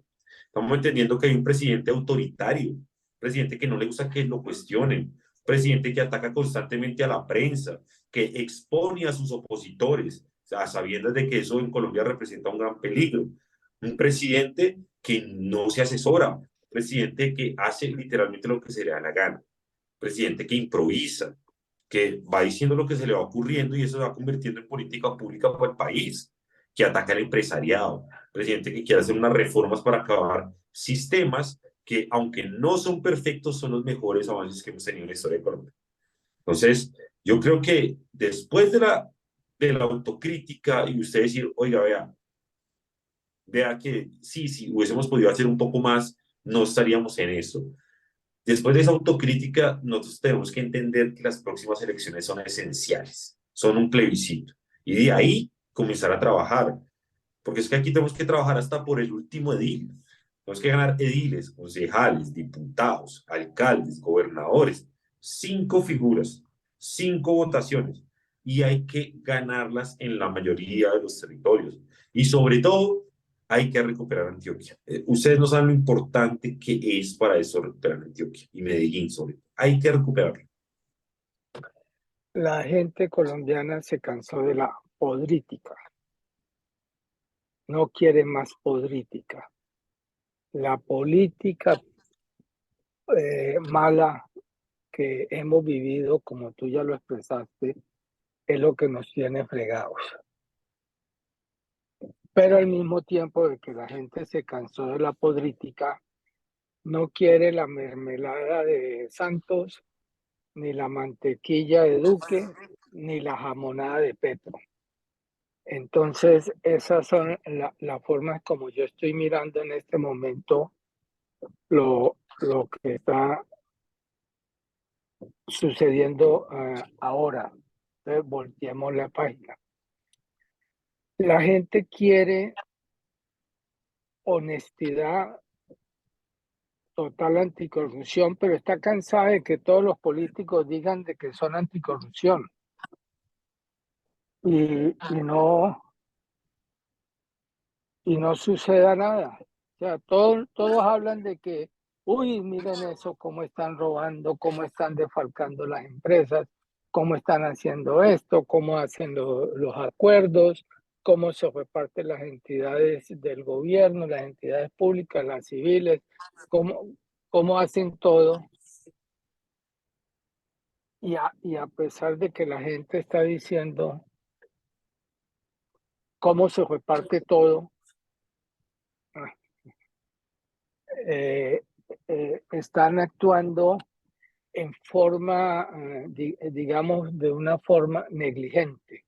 Estamos entendiendo que hay un presidente autoritario, un presidente que no le gusta que lo cuestionen, un presidente que ataca constantemente a la prensa, que expone a sus opositores, a sabiendas de que eso en Colombia representa un gran peligro. Un presidente que no se asesora, un presidente que hace literalmente lo que se le da la gana, un presidente que improvisa, que va diciendo lo que se le va ocurriendo y eso se va convirtiendo en política pública para el país, que ataca al empresariado, presidente que quiere hacer unas reformas para acabar sistemas que, aunque no son perfectos, son los mejores avances que hemos tenido en la historia de Colombia. Entonces, yo creo que después de la autocrítica y usted decir, oiga, vea que sí, si hubiésemos podido hacer un poco más, no estaríamos en eso. Después de esa autocrítica, nosotros tenemos que entender que las próximas elecciones son esenciales, son un plebiscito. Y de ahí comenzar a trabajar, porque es que aquí tenemos que trabajar hasta por el último edil. Tenemos que ganar ediles, concejales, diputados, alcaldes, gobernadores. 5 figuras, 5 votaciones. Y hay que ganarlas en la mayoría de los territorios. Y sobre todo, hay que recuperar Antioquia. Ustedes no saben lo importante que es para eso recuperar Antioquia y Medellín sobre todo. Hay que recuperarlo. La gente colombiana se cansó de la podrítica. No quiere más podrítica. La política mala que hemos vivido, como tú ya lo expresaste, es lo que nos tiene fregados. Pero al mismo tiempo de que la gente se cansó de la podrítica, no quiere la mermelada de Santos, ni la mantequilla de Duque, ni la jamonada de Petro. Entonces, esas son las formas como yo estoy mirando en este momento lo que está sucediendo ahora. Entonces, volteemos la página. La gente quiere honestidad, total anticorrupción, pero está cansada de que todos los políticos digan de que son anticorrupción. Y no suceda nada. O sea, todos hablan de que, uy, miren eso, cómo están robando, cómo están defalcando las empresas, cómo están haciendo esto, cómo hacen los acuerdos, cómo se reparten las entidades del gobierno, las entidades públicas, las civiles, cómo hacen todo. Y a pesar de que la gente está diciendo cómo se reparte todo, están actuando en forma, digamos, de una forma negligente,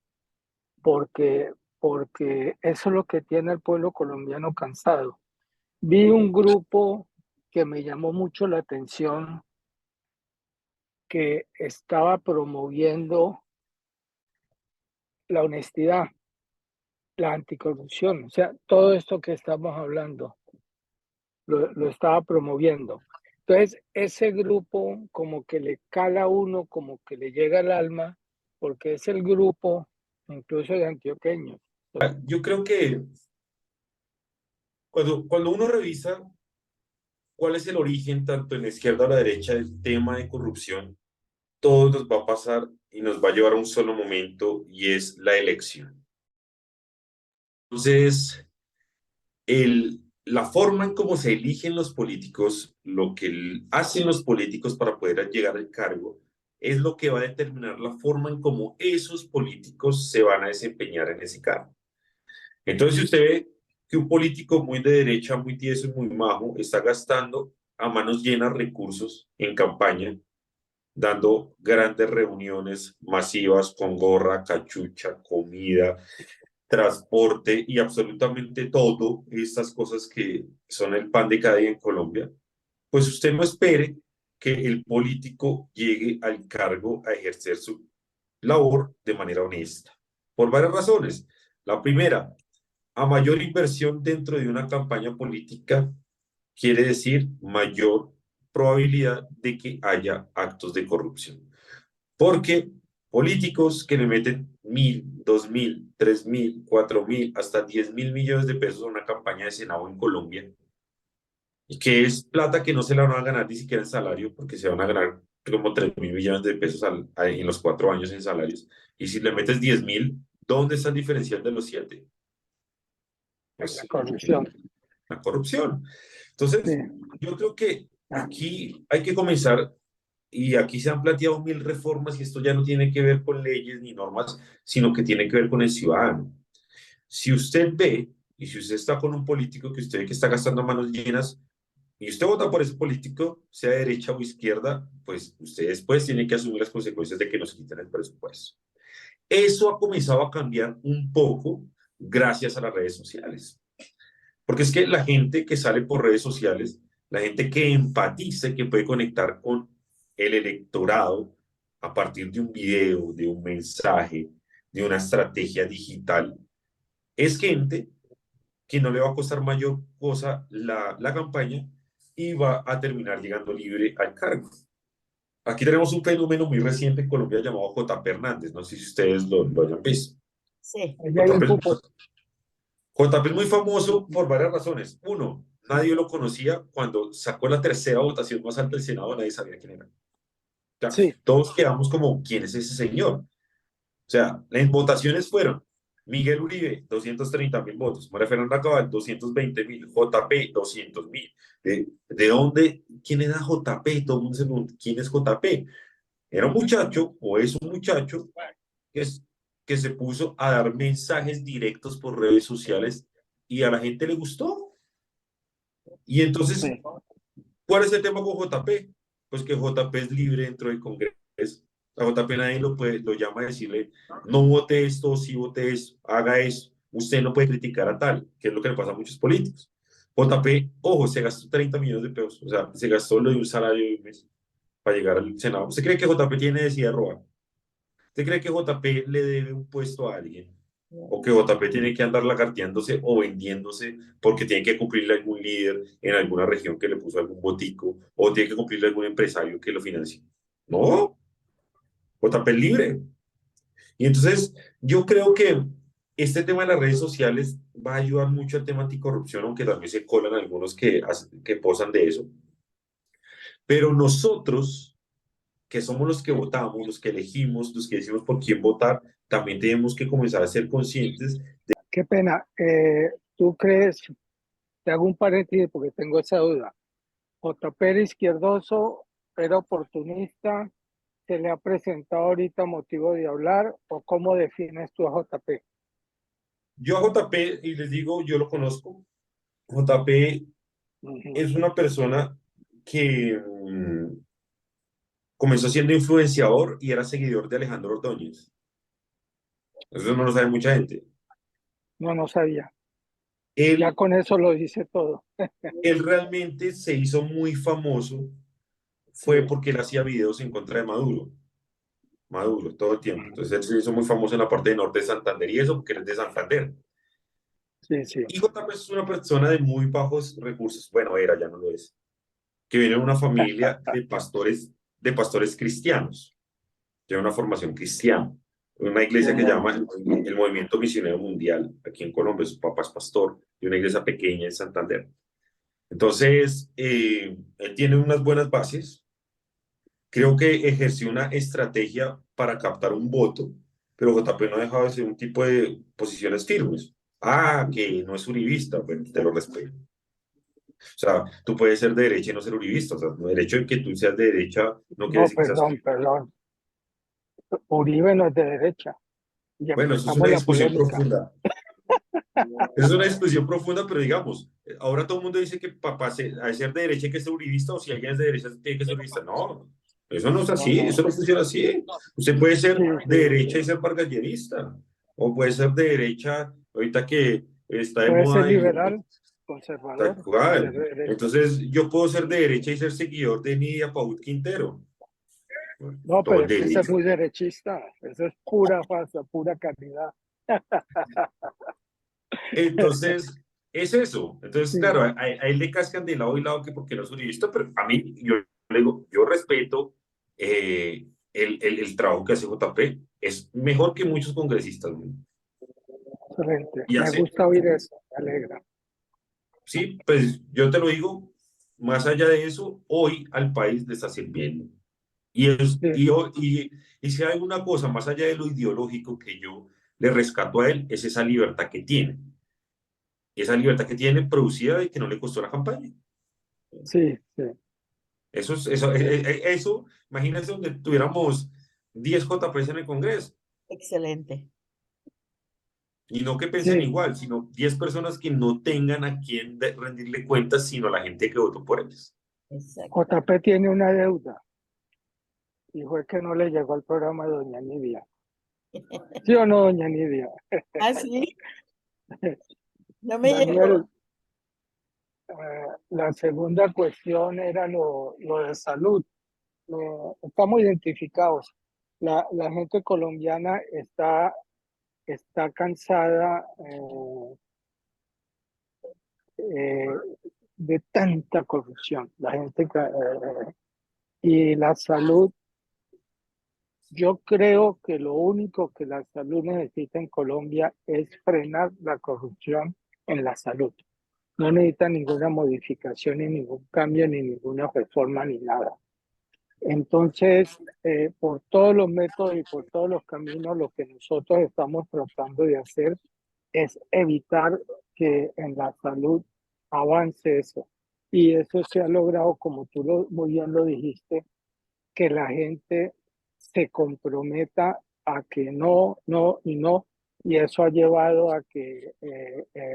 porque eso es lo que tiene el pueblo colombiano cansado. Vi un grupo que me llamó mucho la atención, que estaba promoviendo la honestidad, la anticorrupción, o sea, todo esto que estamos hablando, lo estaba promoviendo. Entonces, ese grupo como que le cala a uno, como que le llega al alma, porque es el grupo incluso de antioqueños. Yo creo que cuando uno revisa cuál es el origen, tanto en la izquierda o la derecha, del tema de corrupción, todo nos va a pasar y nos va a llevar a un solo momento y es la elección. Entonces, la forma en cómo se eligen los políticos, lo que hacen los políticos para poder llegar al cargo, es lo que va a determinar la forma en cómo esos políticos se van a desempeñar en ese cargo. Entonces, si usted ve que un político muy de derecha, muy tieso y muy majo, está gastando a manos llenas recursos en campaña, dando grandes reuniones masivas con gorra, cachucha, comida, transporte y absolutamente todo, estas cosas que son el pan de cada día en Colombia, pues usted no espere que el político llegue al cargo a ejercer su labor de manera honesta, por varias razones. La primera, a mayor inversión dentro de una campaña política, quiere decir mayor probabilidad de que haya actos de corrupción. Porque políticos que le meten 1.000, 2.000, 3.000, 4.000, hasta 10.000 millones de pesos a una campaña de Senado en Colombia, y que es plata que no se la van a ganar ni siquiera en salario, porque se van a ganar como 3.000 millones de pesos en los 4 años en salarios. Y si le metes 10.000, ¿dónde está el diferencial de los 7? Pues La corrupción. la corrupción. Entonces, Sí. yo creo que aquí hay que comenzar, y aquí se han planteado 1.000 reformas, y esto ya no tiene que ver con leyes ni normas, sino que tiene que ver con el ciudadano. Si usted ve, y si usted está con un político que usted ve que está gastando manos llenas, y usted vota por ese político, sea derecha o izquierda, pues usted después tiene que asumir las consecuencias de que nos quiten el presupuesto. Eso ha comenzado a cambiar un poco gracias a las redes sociales. Porque es que la gente que sale por redes sociales, la gente que empatiza y que puede conectar con el electorado a partir de un video, de un mensaje, de una estrategia digital, es gente que no le va a costar mayor cosa la campaña y va a terminar llegando libre al cargo. Aquí tenemos un fenómeno muy reciente en Colombia llamado J.P. Hernández. No sé si ustedes lo hayan visto. Sí. Allá hay un JP es muy famoso por varias razones. Uno, nadie lo conocía cuando sacó la tercera votación más alta del Senado, nadie sabía quién era. O sea, Sí. todos quedamos como, ¿quién es ese señor? O sea, las votaciones fueron Miguel Uribe, 230.000 votos, María Fernanda Cabal, 220.000, JP, 200.000. ¿De dónde? ¿Quién era JP? Todo el mundo se pregunta, ¿quién es JP? Era un muchacho, o es un muchacho, que se puso a dar mensajes directos por redes sociales y a la gente le gustó. Y entonces, Sí. ¿cuál es el tema con JP? Pues que JP es libre dentro del Congreso. A JP nadie lo llama a decirle, no vote esto, sí vote esto, haga eso. Usted no puede criticar a tal, que es lo que le pasa a muchos políticos. JP, ojo, se gastó 30 millones de pesos, o sea, se gastó lo de un salario de un mes para llegar al Senado. ¿Usted cree que JP tiene necesidad de robar? ¿Usted cree que JP le debe un puesto a alguien? ¿O que JP tiene que andar lagarteándose o vendiéndose porque tiene que cumplirle a algún líder en alguna región que le puso algún botico o tiene que cumplirle a algún empresario que lo financie? No, JP es libre. Y entonces yo creo que este tema de las redes sociales va a ayudar mucho al tema anticorrupción, aunque también se colan algunos que posan de eso. Pero nosotros, que somos los que votamos, los que elegimos, los que decimos por quién votar, también tenemos que comenzar a ser conscientes. Qué pena. ¿Tú crees? Te hago un paréntesis porque tengo esa duda. JP era izquierdoso, era oportunista, ¿se le ha presentado ahorita motivo de hablar o cómo defines tú a JP? Yo a JP, y les digo, yo lo conozco. JP es una persona que comenzó siendo influenciador y era seguidor de Alejandro Ordóñez. Eso no lo sabe mucha gente. No, no sabía. Él, Ya con eso lo dice todo. él realmente se hizo muy famoso, fue porque él hacía videos en contra de Maduro. Maduro, todo el tiempo. Entonces él se hizo muy famoso en la parte de norte de Santander y eso porque él es de Santander. Sí, sí. Y JP es una persona de muy bajos recursos. Bueno, era, ya no lo es. Que viene de una familia de pastores cristianos. Tiene una formación cristiana. Una iglesia que llama el Movimiento Misionero Mundial, aquí en Colombia. Su papá es pastor de una iglesia pequeña en Santander. Entonces, él tiene unas buenas bases. Creo que ejerció una estrategia para captar un voto, pero JP no ha dejado de ser un tipo de posiciones firmes. Ah, que no es uribista, bueno, te lo respeto. O sea, tú puedes ser de derecha y no ser uribista. O sea, el hecho de que tú seas de derecha no quiere No, decir que seas... perdón. Uribe no es de derecha. Y Bueno, eso es empezamos una la discusión polémica. profunda. Es una discusión profunda, pero digamos, ahora todo el mundo dice que para ser de derecha hay que ser uribista, o si alguien es de derecha tiene que ser uribista. No, eso no es así, No, no. eso no funciona así. Usted puede ser Sí, de sí. derecha y ser vargallerista, o puede ser de derecha, ahorita que está de Puede ser moda liberal, tal conservador, cual. ser de derecha. Entonces, yo puedo ser de derecha y ser seguidor de Nidia Paut Quintero. No, Todo pero el es que ese es delito. muy derechista. Eso es pura falsa, pura calidad. Entonces, es eso. Entonces, Sí, claro, a él le cascan de lado y lado que porque no es uribista, pero a mí, yo le digo, yo respeto el trabajo que hace JP. Es mejor que muchos congresistas, ¿no? excelente. Y Me hace, gusta oír eso, me alegra. sí, pues yo te lo digo, más allá de eso, hoy al país le está sirviendo. Y, Sí, y si hay una cosa más allá de lo ideológico que yo le rescato a él, es esa libertad que tiene. Esa libertad que tiene producida y que no le costó la campaña. sí, sí. Eso, imagínense donde tuviéramos 10 JPs en el Congreso Excelente. y no que piensen Sí, igual, sino 10 personas que no tengan a quien rendirle cuentas, sino a la gente que votó por ellos. Exacto. JP tiene una deuda y fue que no le llegó al programa de doña Nidia. ¿Sí o no, doña Nidia? Ah, sí, no me llegó. Daniel, la segunda cuestión era lo de salud. Estamos identificados. La gente colombiana está cansada eh, de tanta corrupción. Y la salud, yo creo que lo único que la salud necesita en Colombia es frenar la corrupción en la salud. No necesita ninguna modificación, ni ningún cambio, ni ninguna reforma, ni nada. Entonces, por todos los métodos y por todos los caminos, lo que nosotros estamos tratando de hacer es evitar que en la salud avance eso. Y eso se ha logrado, como tú muy bien lo dijiste, que la gente se comprometa a que no, no y no. Y eso ha llevado a que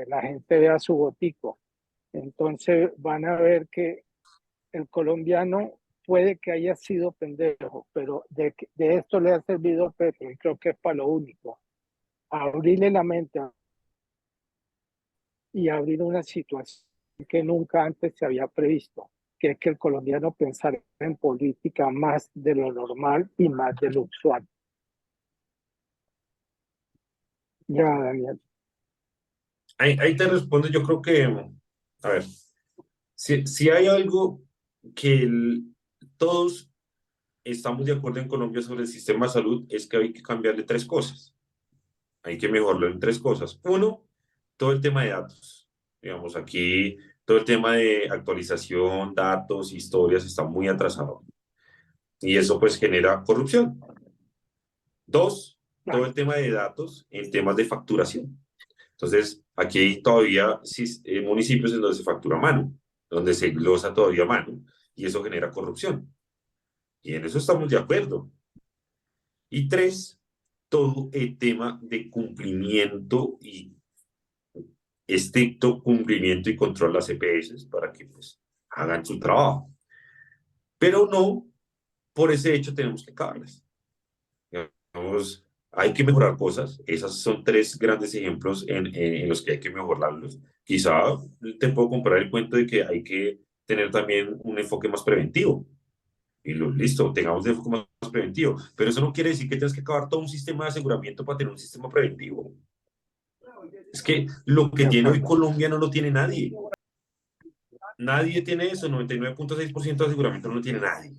la gente vea su botico. Entonces van a ver que el colombiano puede que haya sido pendejo, pero de esto le ha servido a Petro y creo que es para lo único. Abrirle la mente y abrir una situación que nunca antes se había previsto, que es que el colombiano pensara en política más de lo normal y más de lo usual. Ya, Daniel. Ahí te respondo, yo creo que, a ver, si hay algo que todos estamos de acuerdo en Colombia sobre el sistema de salud, es que hay que cambiarle tres cosas. Hay que mejorarlo en tres cosas. Uno, todo el tema de datos. Digamos, aquí todo el tema de actualización, datos, historias está muy atrasado. Y eso pues genera corrupción. Dos, todo el tema de datos en temas de facturación. Entonces, aquí hay todavía municipios en donde se factura a mano, donde se glosa todavía a mano, y eso genera corrupción. Y en eso estamos de acuerdo. Y tres, todo el tema de cumplimiento y estricto cumplimiento y control a las EPS para que pues hagan su trabajo. Pero no, por ese hecho tenemos que acabarlas. Digamos, hay que mejorar cosas. Esas son tres grandes ejemplos en los que hay que mejorarlos. Quizá te puedo comprar el cuento de que hay que tener también un enfoque más preventivo. Y listo, tengamos un enfoque más preventivo. Pero eso no quiere decir que tengas que acabar todo un sistema de aseguramiento para tener un sistema preventivo. Es que lo que De tiene hoy acuerdo. Colombia no lo tiene nadie. Nadie tiene eso, 99.6% de aseguramiento no lo tiene nadie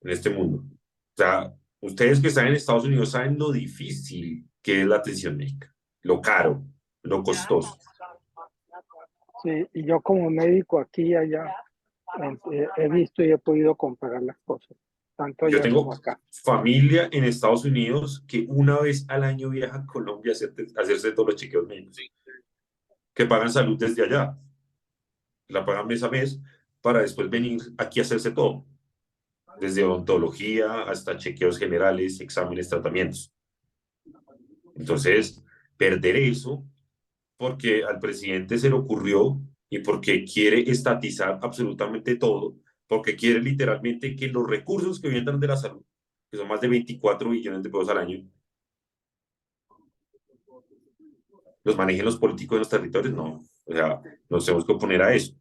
en este mundo. O sea, ustedes que están en Estados Unidos saben lo difícil que es la atención médica, lo caro, lo costoso. Sí, y yo como médico aquí y allá he visto y he podido comparar las cosas, tanto Yo allá tengo como acá. familia en Estados Unidos que una vez al año viaja a Colombia a hacerse todos los chequeos médicos, que pagan salud desde allá, la pagan mes a mes para después venir aquí a hacerse todo. desde odontología hasta chequeos generales, exámenes, tratamientos. Entonces, perder eso porque al presidente se le ocurrió y porque quiere estatizar absolutamente todo, porque quiere literalmente que los recursos que vienen de la salud, que son más de 24 billones de pesos al año, los manejen los políticos de los territorios. No, o sea, nos tenemos que oponer a eso.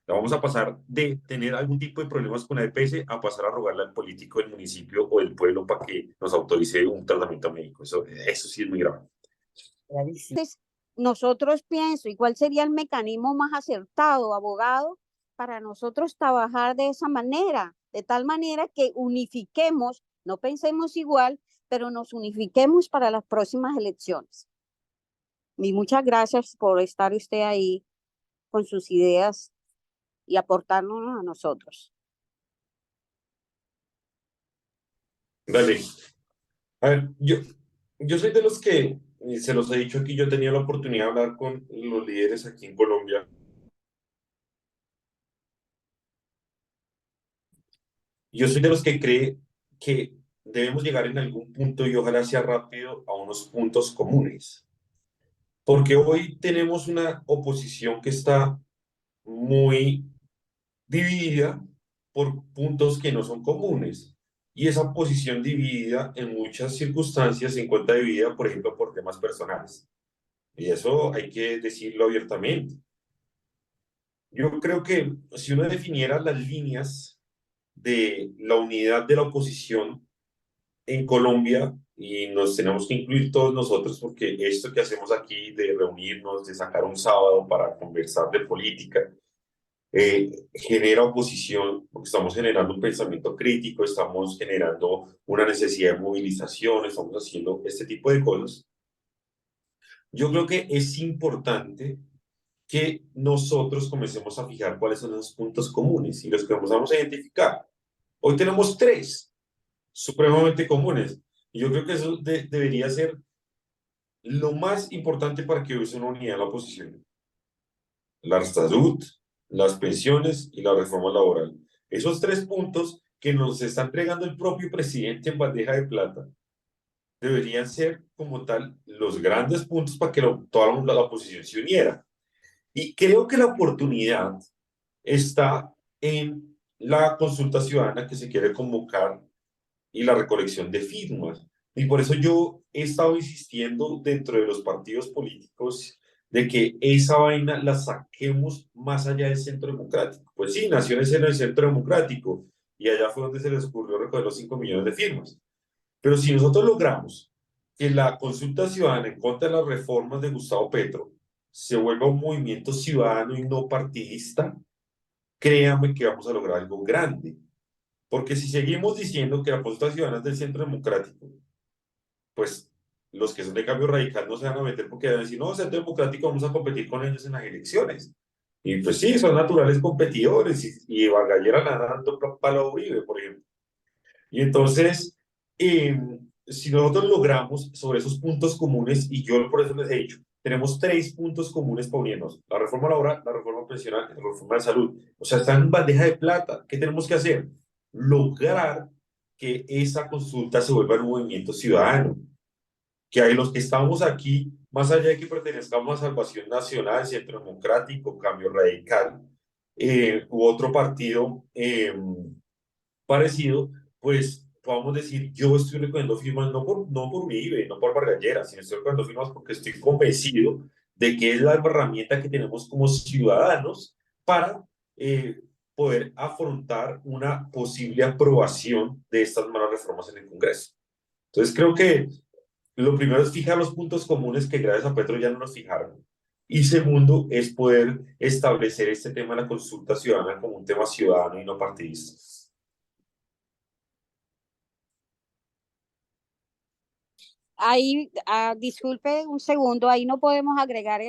Vamos a pasar de tener algún tipo de problemas con la EPS a pasar a rogarle al político del municipio o del pueblo para que nos autorice un tratamiento médico. Eso sí es muy grave. Entonces, nosotros pienso, ¿y cuál sería el mecanismo más acertado, abogado, para nosotros trabajar de esa manera? De tal manera que unifiquemos, no pensemos igual, pero nos unifiquemos para las próximas elecciones. Y muchas gracias por estar usted ahí con sus ideas y aportarnos a nosotros. Dale. A ver, yo soy de los que, se los he dicho aquí, yo tenía la oportunidad de hablar con los líderes aquí en Colombia. Yo soy de los que cree que debemos llegar en algún punto, y ojalá sea rápido, a unos puntos comunes. Porque hoy tenemos una oposición que está muy dividida por puntos que no son comunes. Y esa posición dividida en muchas circunstancias se encuentra dividida, por ejemplo, por temas personales. Y eso hay que decirlo abiertamente. Yo creo que si uno definiera las líneas de la unidad de la oposición en Colombia, y nos tenemos que incluir todos nosotros, porque esto que hacemos aquí de reunirnos, de sacar un sábado para conversar de política, genera oposición, porque estamos generando un pensamiento crítico, estamos generando una necesidad de movilización, estamos haciendo este tipo de cosas. Yo creo que es importante que nosotros comencemos a fijar cuáles son los puntos comunes y los que vamos a identificar. Hoy tenemos tres supremamente comunes y yo creo que eso debería ser lo más importante para que hubiese una unidad en la oposición. La salud, las pensiones y la reforma laboral. Esos tres puntos que nos está entregando el propio presidente en bandeja de plata deberían ser como tal los grandes puntos para que toda la oposición se uniera. Y creo que la oportunidad está en la consulta ciudadana que se quiere convocar y la recolección de firmas. Y por eso yo he estado insistiendo dentro de los partidos políticos de que esa vaina la saquemos más allá del centro democrático. Pues sí, nació en el centro democrático y allá fue donde se les ocurrió recoger los 5 millones de firmas. Pero si nosotros logramos que la consulta ciudadana en contra de las reformas de Gustavo Petro se vuelva un movimiento ciudadano y no partidista, créanme que vamos a lograr algo grande. Porque si seguimos diciendo que la consulta ciudadana es del centro democrático, pues los que son de cambio radical no se van a meter porque van a decir, no, centro democrático, vamos a competir con ellos en las elecciones. Y pues sí, son naturales competidores y Vargallera la dando palo a Uribe, por ejemplo. Y entonces, si nosotros logramos sobre esos puntos comunes, y yo por eso les he dicho, tenemos tres puntos comunes para unirnos: la reforma laboral, la reforma pensional y la reforma de salud. O sea, están en bandeja de plata. ¿Qué tenemos que hacer? Lograr que esa consulta se vuelva un movimiento ciudadano. Que hay los que estamos aquí, más allá de que pertenezcamos a Salvación Nacional, Centro Democrático, Cambio Radical, u otro partido parecido, pues podamos decir, yo estoy recogiendo firmas no por Uribe, no por Vargallera, sino estoy recogiendo firmas porque estoy convencido de que es la herramienta que tenemos como ciudadanos para poder afrontar una posible aprobación de estas malas reformas en el Congreso. Entonces creo que lo primero es fijar los puntos comunes que gracias a Petro ya no nos fijaron. Y segundo es poder establecer este tema de la consulta ciudadana como un tema ciudadano y no partidista. Ahí, disculpe un segundo, ahí no podemos agregar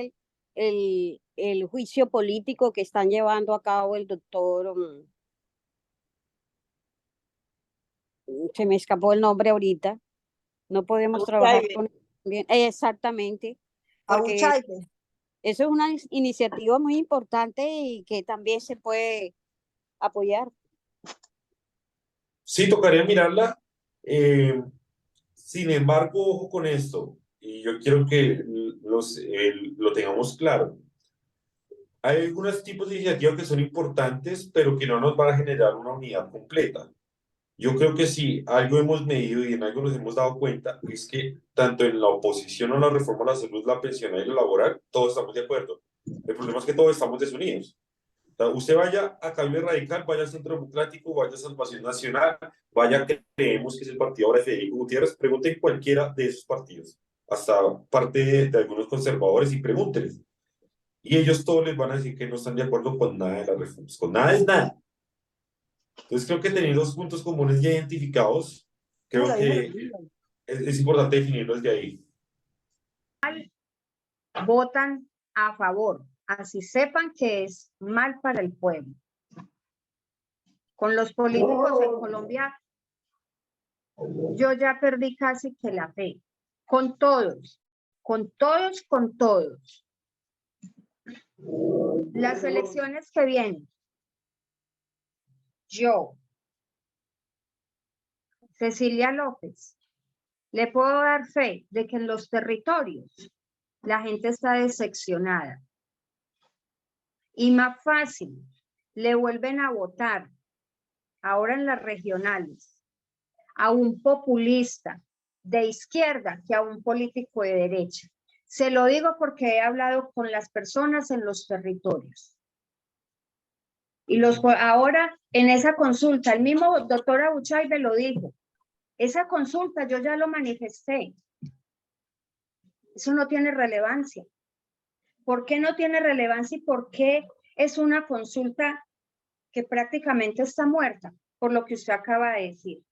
el juicio político que están llevando a cabo el doctor, se me escapó el nombre ahorita, no podemos trabajar con bien, exactamente, porque eso es una iniciativa muy importante y que también se puede apoyar. Sí, tocaría mirarla. Sin embargo, ojo con esto, y yo quiero que lo tengamos claro. Hay algunos tipos de iniciativas que son importantes, pero que no nos van a generar una unidad completa. Yo creo que si algo hemos medido y en algo nos hemos dado cuenta, es que tanto en la oposición a la reforma a la salud, la pensional y la laboral, todos estamos de acuerdo. El problema es que todos estamos desunidos. O sea, usted vaya a Cambio Radical, vaya al Centro Democrático, vaya a Salvación Nacional, vaya que creemos que es el partido ahora de Federico Gutiérrez, pregunten cualquiera de esos partidos, hasta parte de algunos conservadores y pregúntenles. Y ellos todos les van a decir que no están de acuerdo con nada de las reformas, con nada es nada. Entonces creo que tener los puntos comunes ya identificados, creo que es importante definirlos de ahí. Votan a favor, así sepan que es mal para el pueblo. Con los políticos en Colombia, yo ya perdí casi que la fe. Con todos, con todos, con todos. Las elecciones que vienen, yo, Cecilia López, le puedo dar fe de que en los territorios la gente está decepcionada. Y más fácil, le vuelven a votar, ahora en las regionales, a un populista de izquierda que a un político de derecha. Se lo digo porque he hablado con las personas en los territorios. Y ahora en esa consulta, el mismo doctor Abuchaibe lo dijo, esa consulta yo ya lo manifesté. Eso no tiene relevancia. ¿Por qué no tiene relevancia y por qué es una consulta que prácticamente está muerta? Por lo que usted acaba de decir.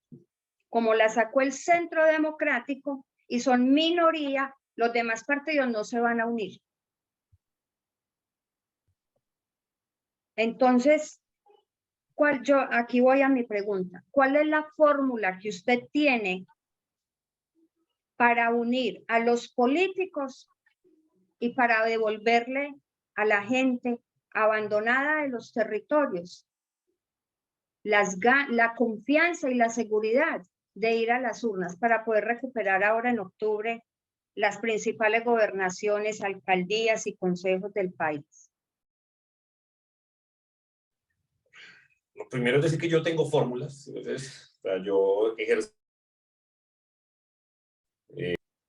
Como la sacó el Centro Democrático y son minoría, los demás partidos no se van a unir. Entonces, aquí voy a mi pregunta. ¿Cuál es la fórmula que usted tiene para unir a los políticos y para devolverle a la gente abandonada de los territorios la confianza y la seguridad de ir a las urnas para poder recuperar ahora en octubre las principales gobernaciones, alcaldías y consejos del país? Lo primero es decir que yo tengo fórmulas, entonces, o sea, yo ejerzo,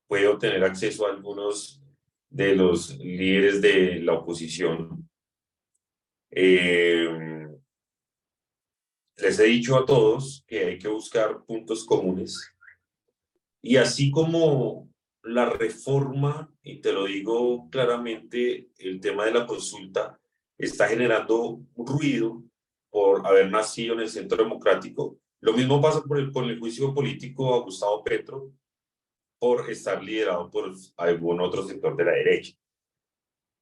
puedo tener acceso a algunos de los líderes de la oposición. Les he dicho a todos que hay que buscar puntos comunes. Y así como la reforma, y te lo digo claramente, el tema de la consulta está generando ruido por haber nacido en el Centro Democrático. Lo mismo pasa con el juicio político a Gustavo Petro por estar liderado por algún otro sector de la derecha.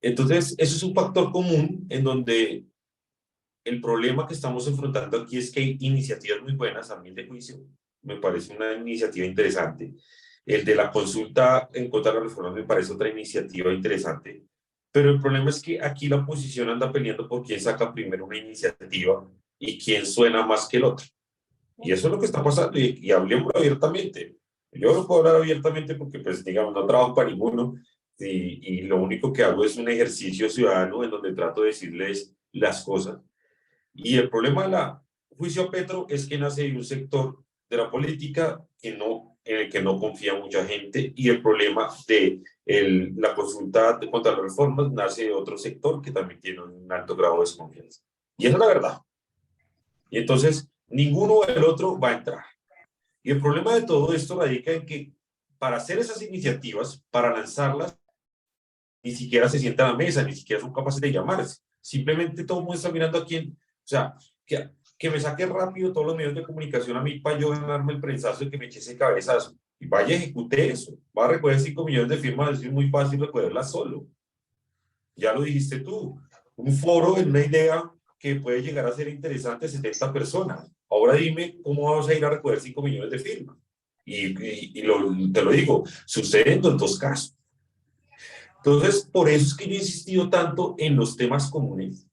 Entonces, eso es un factor común en donde el problema que estamos enfrentando aquí es que hay iniciativas muy buenas, a mí de juicio, me parece una iniciativa interesante. El de la consulta en contra de la reforma me parece otra iniciativa interesante. Pero el problema es que aquí la oposición anda peleando por quién saca primero una iniciativa y quién suena más que el otro. Y eso es lo que está pasando y hablemos abiertamente. Yo no puedo hablar abiertamente porque, pues, digamos, no trabajo para ninguno y lo único que hago es un ejercicio ciudadano en donde trato de decirles las cosas. Y el problema de la juicio a Petro es que nace de un sector de la política en el que no confía mucha gente, y el problema de la consulta contra las reformas nace de otro sector que también tiene un alto grado de desconfianza. Y esa es la verdad. Y entonces, ninguno o el otro va a entrar. Y el problema de todo esto radica en que para hacer esas iniciativas, para lanzarlas, ni siquiera se sientan a la mesa, ni siquiera son capaces de llamarse. Simplemente todo el mundo está mirando a quién. O sea, que me saque rápido todos los medios de comunicación a mí para yo ganarme el prensazo y que me eche ese cabezazo. Y vaya, ejecute eso. Va a recoger 5 millones de firmas, es muy fácil recogerlas solo. Ya lo dijiste tú. Un foro es una idea que puede llegar a ser interesante a 70 personas. Ahora dime cómo vas a ir a recoger 5 millones de firmas. Te lo digo, sucede en 2 casos. Entonces, por eso es que yo he insistido tanto en los temas comunes.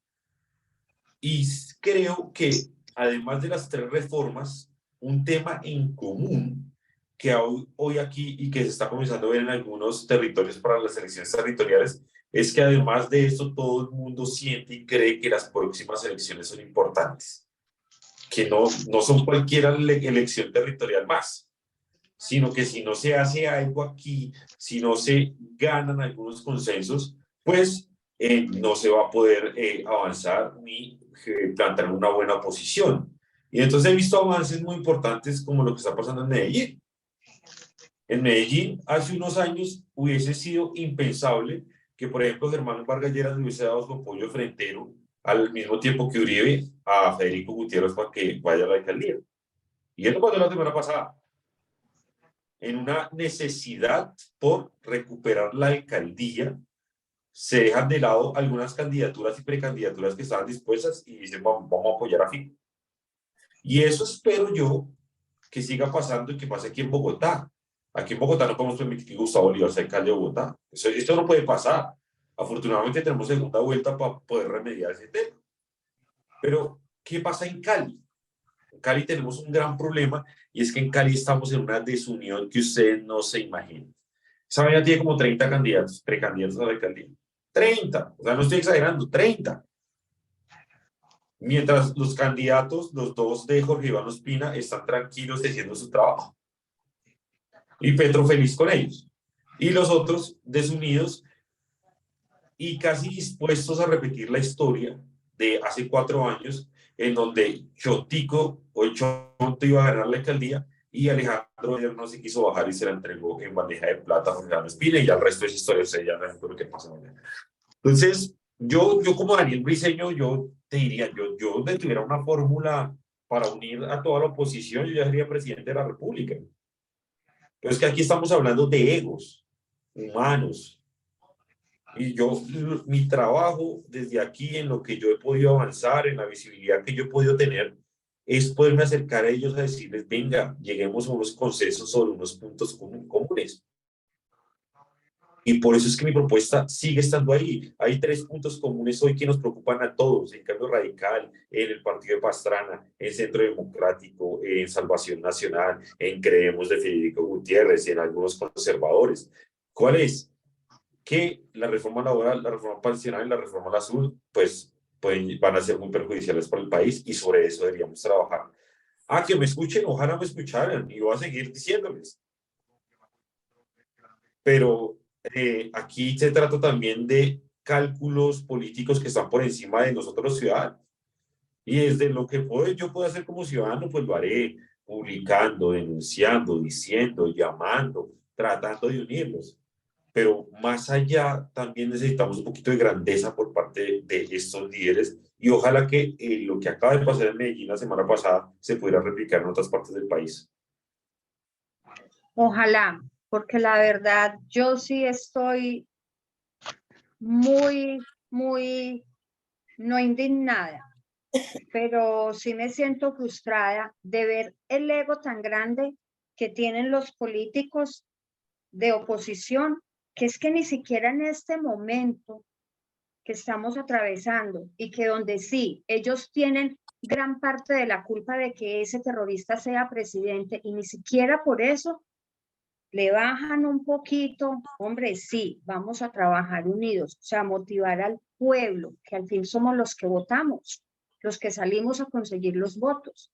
Y creo que, además de las 3 reformas, un tema en común que hoy aquí y que se está comenzando a ver en algunos territorios para las elecciones territoriales, es que además de eso todo el mundo siente y cree que las próximas elecciones son importantes, que no son cualquier elección territorial más, sino que si no se hace algo aquí, si no se ganan algunos consensos, pues no se va a poder avanzar ni plantar una buena posición. Y entonces he visto avances muy importantes como lo que está pasando en Medellín. En Medellín, hace unos años hubiese sido impensable que, por ejemplo, Germán Vargas Lleras le hubiese dado su apoyo frentero al mismo tiempo que Uribe a Federico Gutiérrez para que vaya a la alcaldía. Y eso pasó la semana pasada. En una necesidad por recuperar la alcaldía, se dejan de lado algunas candidaturas y precandidaturas que estaban dispuestas y dicen, vamos a apoyar a Fico. Y eso espero yo que siga pasando y que pase aquí en Bogotá. Aquí en Bogotá no podemos permitir que Gustavo Bolívar sea alcalde de Bogotá. Esto no puede pasar. Afortunadamente tenemos segunda vuelta para poder remediar ese tema. Pero, ¿qué pasa en Cali? En Cali tenemos un gran problema y es que en Cali estamos en una desunión que ustedes no se imaginan. Esa vaina tiene como 30 candidatos, precandidatos a la alcaldía. 30, o sea, no estoy exagerando, 30. Mientras los candidatos, los dos de Jorge Iván Ospina, están tranquilos haciendo su trabajo. Y Petro feliz con ellos. Y los otros desunidos y casi dispuestos a repetir la historia de hace 4 años, en donde Chotico o Chonto iba a ganar la alcaldía y Alejandro no se quiso bajar y se la entregó en bandeja de plata a Jorge Iván Ospina, y ya el resto es historia, o sea, ya no lo que pasa mañana. Entonces, yo como Daniel Briceño, yo te diría, yo de tuviera una fórmula para unir a toda la oposición, yo ya sería presidente de la República. Pero es que aquí estamos hablando de egos humanos. Y mi trabajo desde aquí, en lo que yo he podido avanzar, en la visibilidad que yo he podido tener, es poderme acercar a ellos a decirles, venga, lleguemos a unos consensos sobre unos puntos comunes. Y por eso es que mi propuesta sigue estando ahí. Hay 3 puntos comunes hoy que nos preocupan a todos: en Cambio Radical, en el Partido de Pastrana, en Centro Democrático, en Salvación Nacional, en Creemos de Federico Gutiérrez, en algunos conservadores. ¿Cuál es? Que la reforma laboral, la reforma pensional y la reforma la azul, pues van a ser muy perjudiciales para el país, y sobre eso deberíamos trabajar. Que me escuchen, ojalá me escucharan, y voy a seguir diciéndoles. Pero aquí se trata también de cálculos políticos que están por encima de nosotros los ciudadanos. Y desde lo que yo puedo hacer como ciudadano, pues lo haré publicando, denunciando, diciendo, llamando, tratando de unirlos. Pero más allá también necesitamos un poquito de grandeza por parte de estos líderes, y ojalá que lo que acaba de pasar en Medellín la semana pasada se pudiera replicar en otras partes del país. Ojalá, porque la verdad yo sí estoy muy, no indignada, pero sí me siento frustrada de ver el ego tan grande que tienen los políticos de oposición, que es que ni siquiera en este momento que estamos atravesando, y que donde sí, ellos tienen gran parte de la culpa de que ese terrorista sea presidente, y ni siquiera por eso le bajan un poquito. Hombre, sí, vamos a trabajar unidos, o sea, motivar al pueblo, que al fin somos los que votamos, los que salimos a conseguir los votos.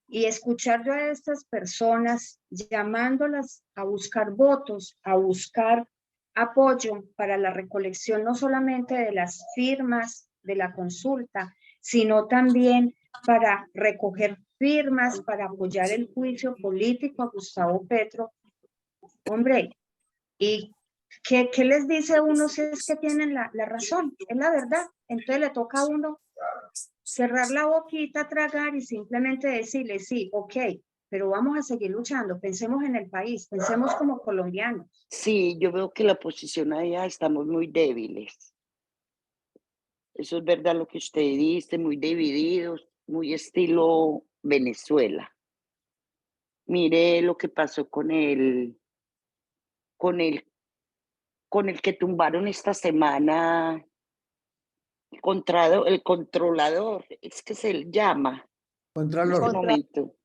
Y escuchar yo a estas personas llamándolas a buscar votos, a buscar apoyo para la recolección no solamente de las firmas de la consulta, sino también para recoger firmas para apoyar el juicio político a Gustavo Petro. Hombre, ¿y qué les dice uno si es que tienen la razón? Es la verdad. Entonces le toca a uno cerrar la boquita, tragar y simplemente decirle, sí, ok, pero vamos a seguir luchando, pensemos en el país, pensemos como colombianos. Sí, yo veo que la oposición allá estamos muy débiles. Eso es verdad lo que usted dice, muy divididos, muy estilo Venezuela. Mire lo que pasó con el que tumbaron esta semana, el controlador, es que se le llama en este momento.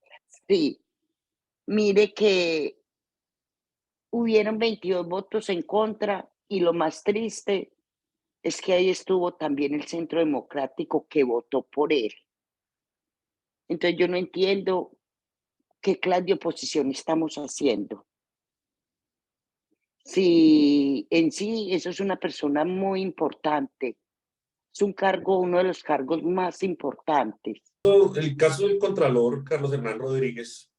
Sí, mire que hubieron 22 votos en contra y lo más triste es que ahí estuvo también el Centro Democrático que votó por él. Entonces yo no entiendo qué clase de oposición estamos haciendo. Si en sí eso es una persona muy importante, es un cargo, uno de los cargos más importantes. El caso del Contralor Carlos Hernán Rodríguez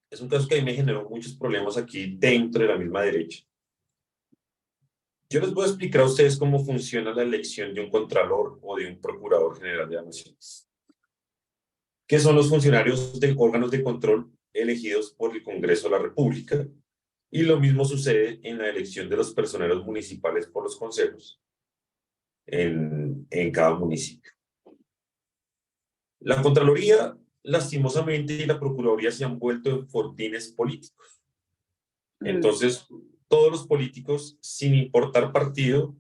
es un caso que a mí me generó muchos problemas aquí dentro de la misma derecha. Yo les voy a explicar a ustedes cómo funciona la elección de un Contralor o de un Procurador General de la Nación, que son los funcionarios de órganos de control elegidos por el Congreso de la República, y lo mismo sucede en la elección de los personeros municipales por los consejos en cada municipio. La Contraloría, lastimosamente, y la Procuraduría se han vuelto en fortines políticos. Entonces, todos los políticos, sin importar partido,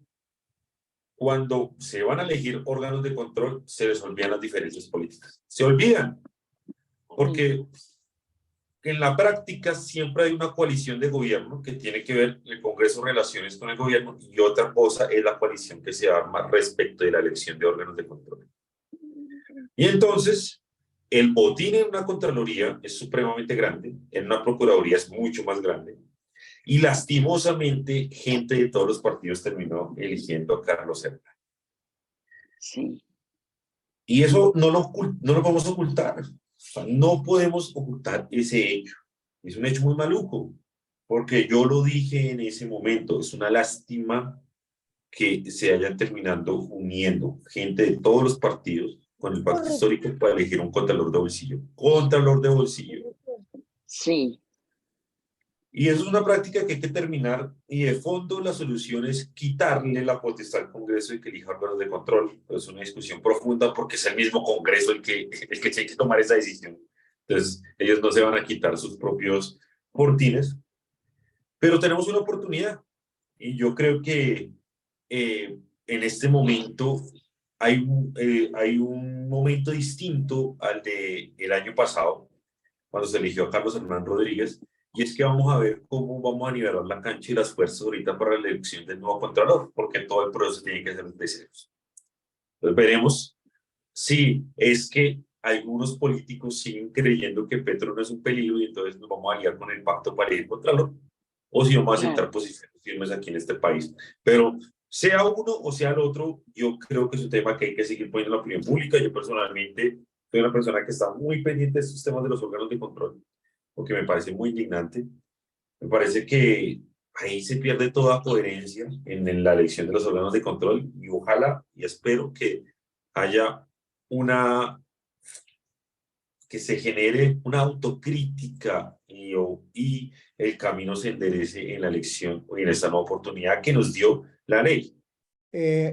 cuando se van a elegir órganos de control, se les olvidan las diferencias políticas. Se olvidan, porque en la práctica siempre hay una coalición de gobierno que tiene que ver el Congreso relaciones con el gobierno, y otra cosa es la coalición que se arma respecto de la elección de órganos de control. Y entonces, el botín en una Contraloría es supremamente grande, en una Procuraduría es mucho más grande, y lastimosamente gente de todos los partidos terminó eligiendo a Carlos Hernán. Sí. Y eso no lo podemos ocultar. O sea, no podemos ocultar ese hecho. Es un hecho muy maluco, porque yo lo dije en ese momento, es una lástima que se hayan terminando uniendo gente de todos los partidos con el pacto histórico para elegir un contralor de bolsillo. Contralor de bolsillo. Sí. Y eso es una práctica que hay que terminar, y de fondo la solución es quitarle la potestad al Congreso y que elija órganos de control. Es una discusión profunda porque es el mismo Congreso el que tiene que tomar esa decisión. Entonces, ellos no se van a quitar sus propios fortines, pero tenemos una oportunidad, y yo creo que en este momento hay un momento distinto al del año pasado, cuando se eligió a Carlos Hernán Rodríguez, y es que vamos a ver cómo vamos a nivelar la cancha y las fuerzas ahorita para la elección del nuevo Contralor, porque todo el proceso tiene que ser de ceros. Entonces veremos si es que algunos políticos siguen creyendo que Petro no es un peligro y entonces nos vamos a aliar con el pacto para ir Contralor, o si vamos a aceptar posiciones firmes aquí en este país. Pero sea uno o sea el otro, yo creo que es un tema que hay que seguir poniendo en la opinión pública. Yo personalmente soy una persona que está muy pendiente de estos temas de los órganos de control, porque me parece muy indignante. Me parece que ahí se pierde toda coherencia en la elección de los órganos de control, y ojalá y espero que haya que se genere una autocrítica y el camino se enderece en la elección y en esta nueva oportunidad que nos dio la ley.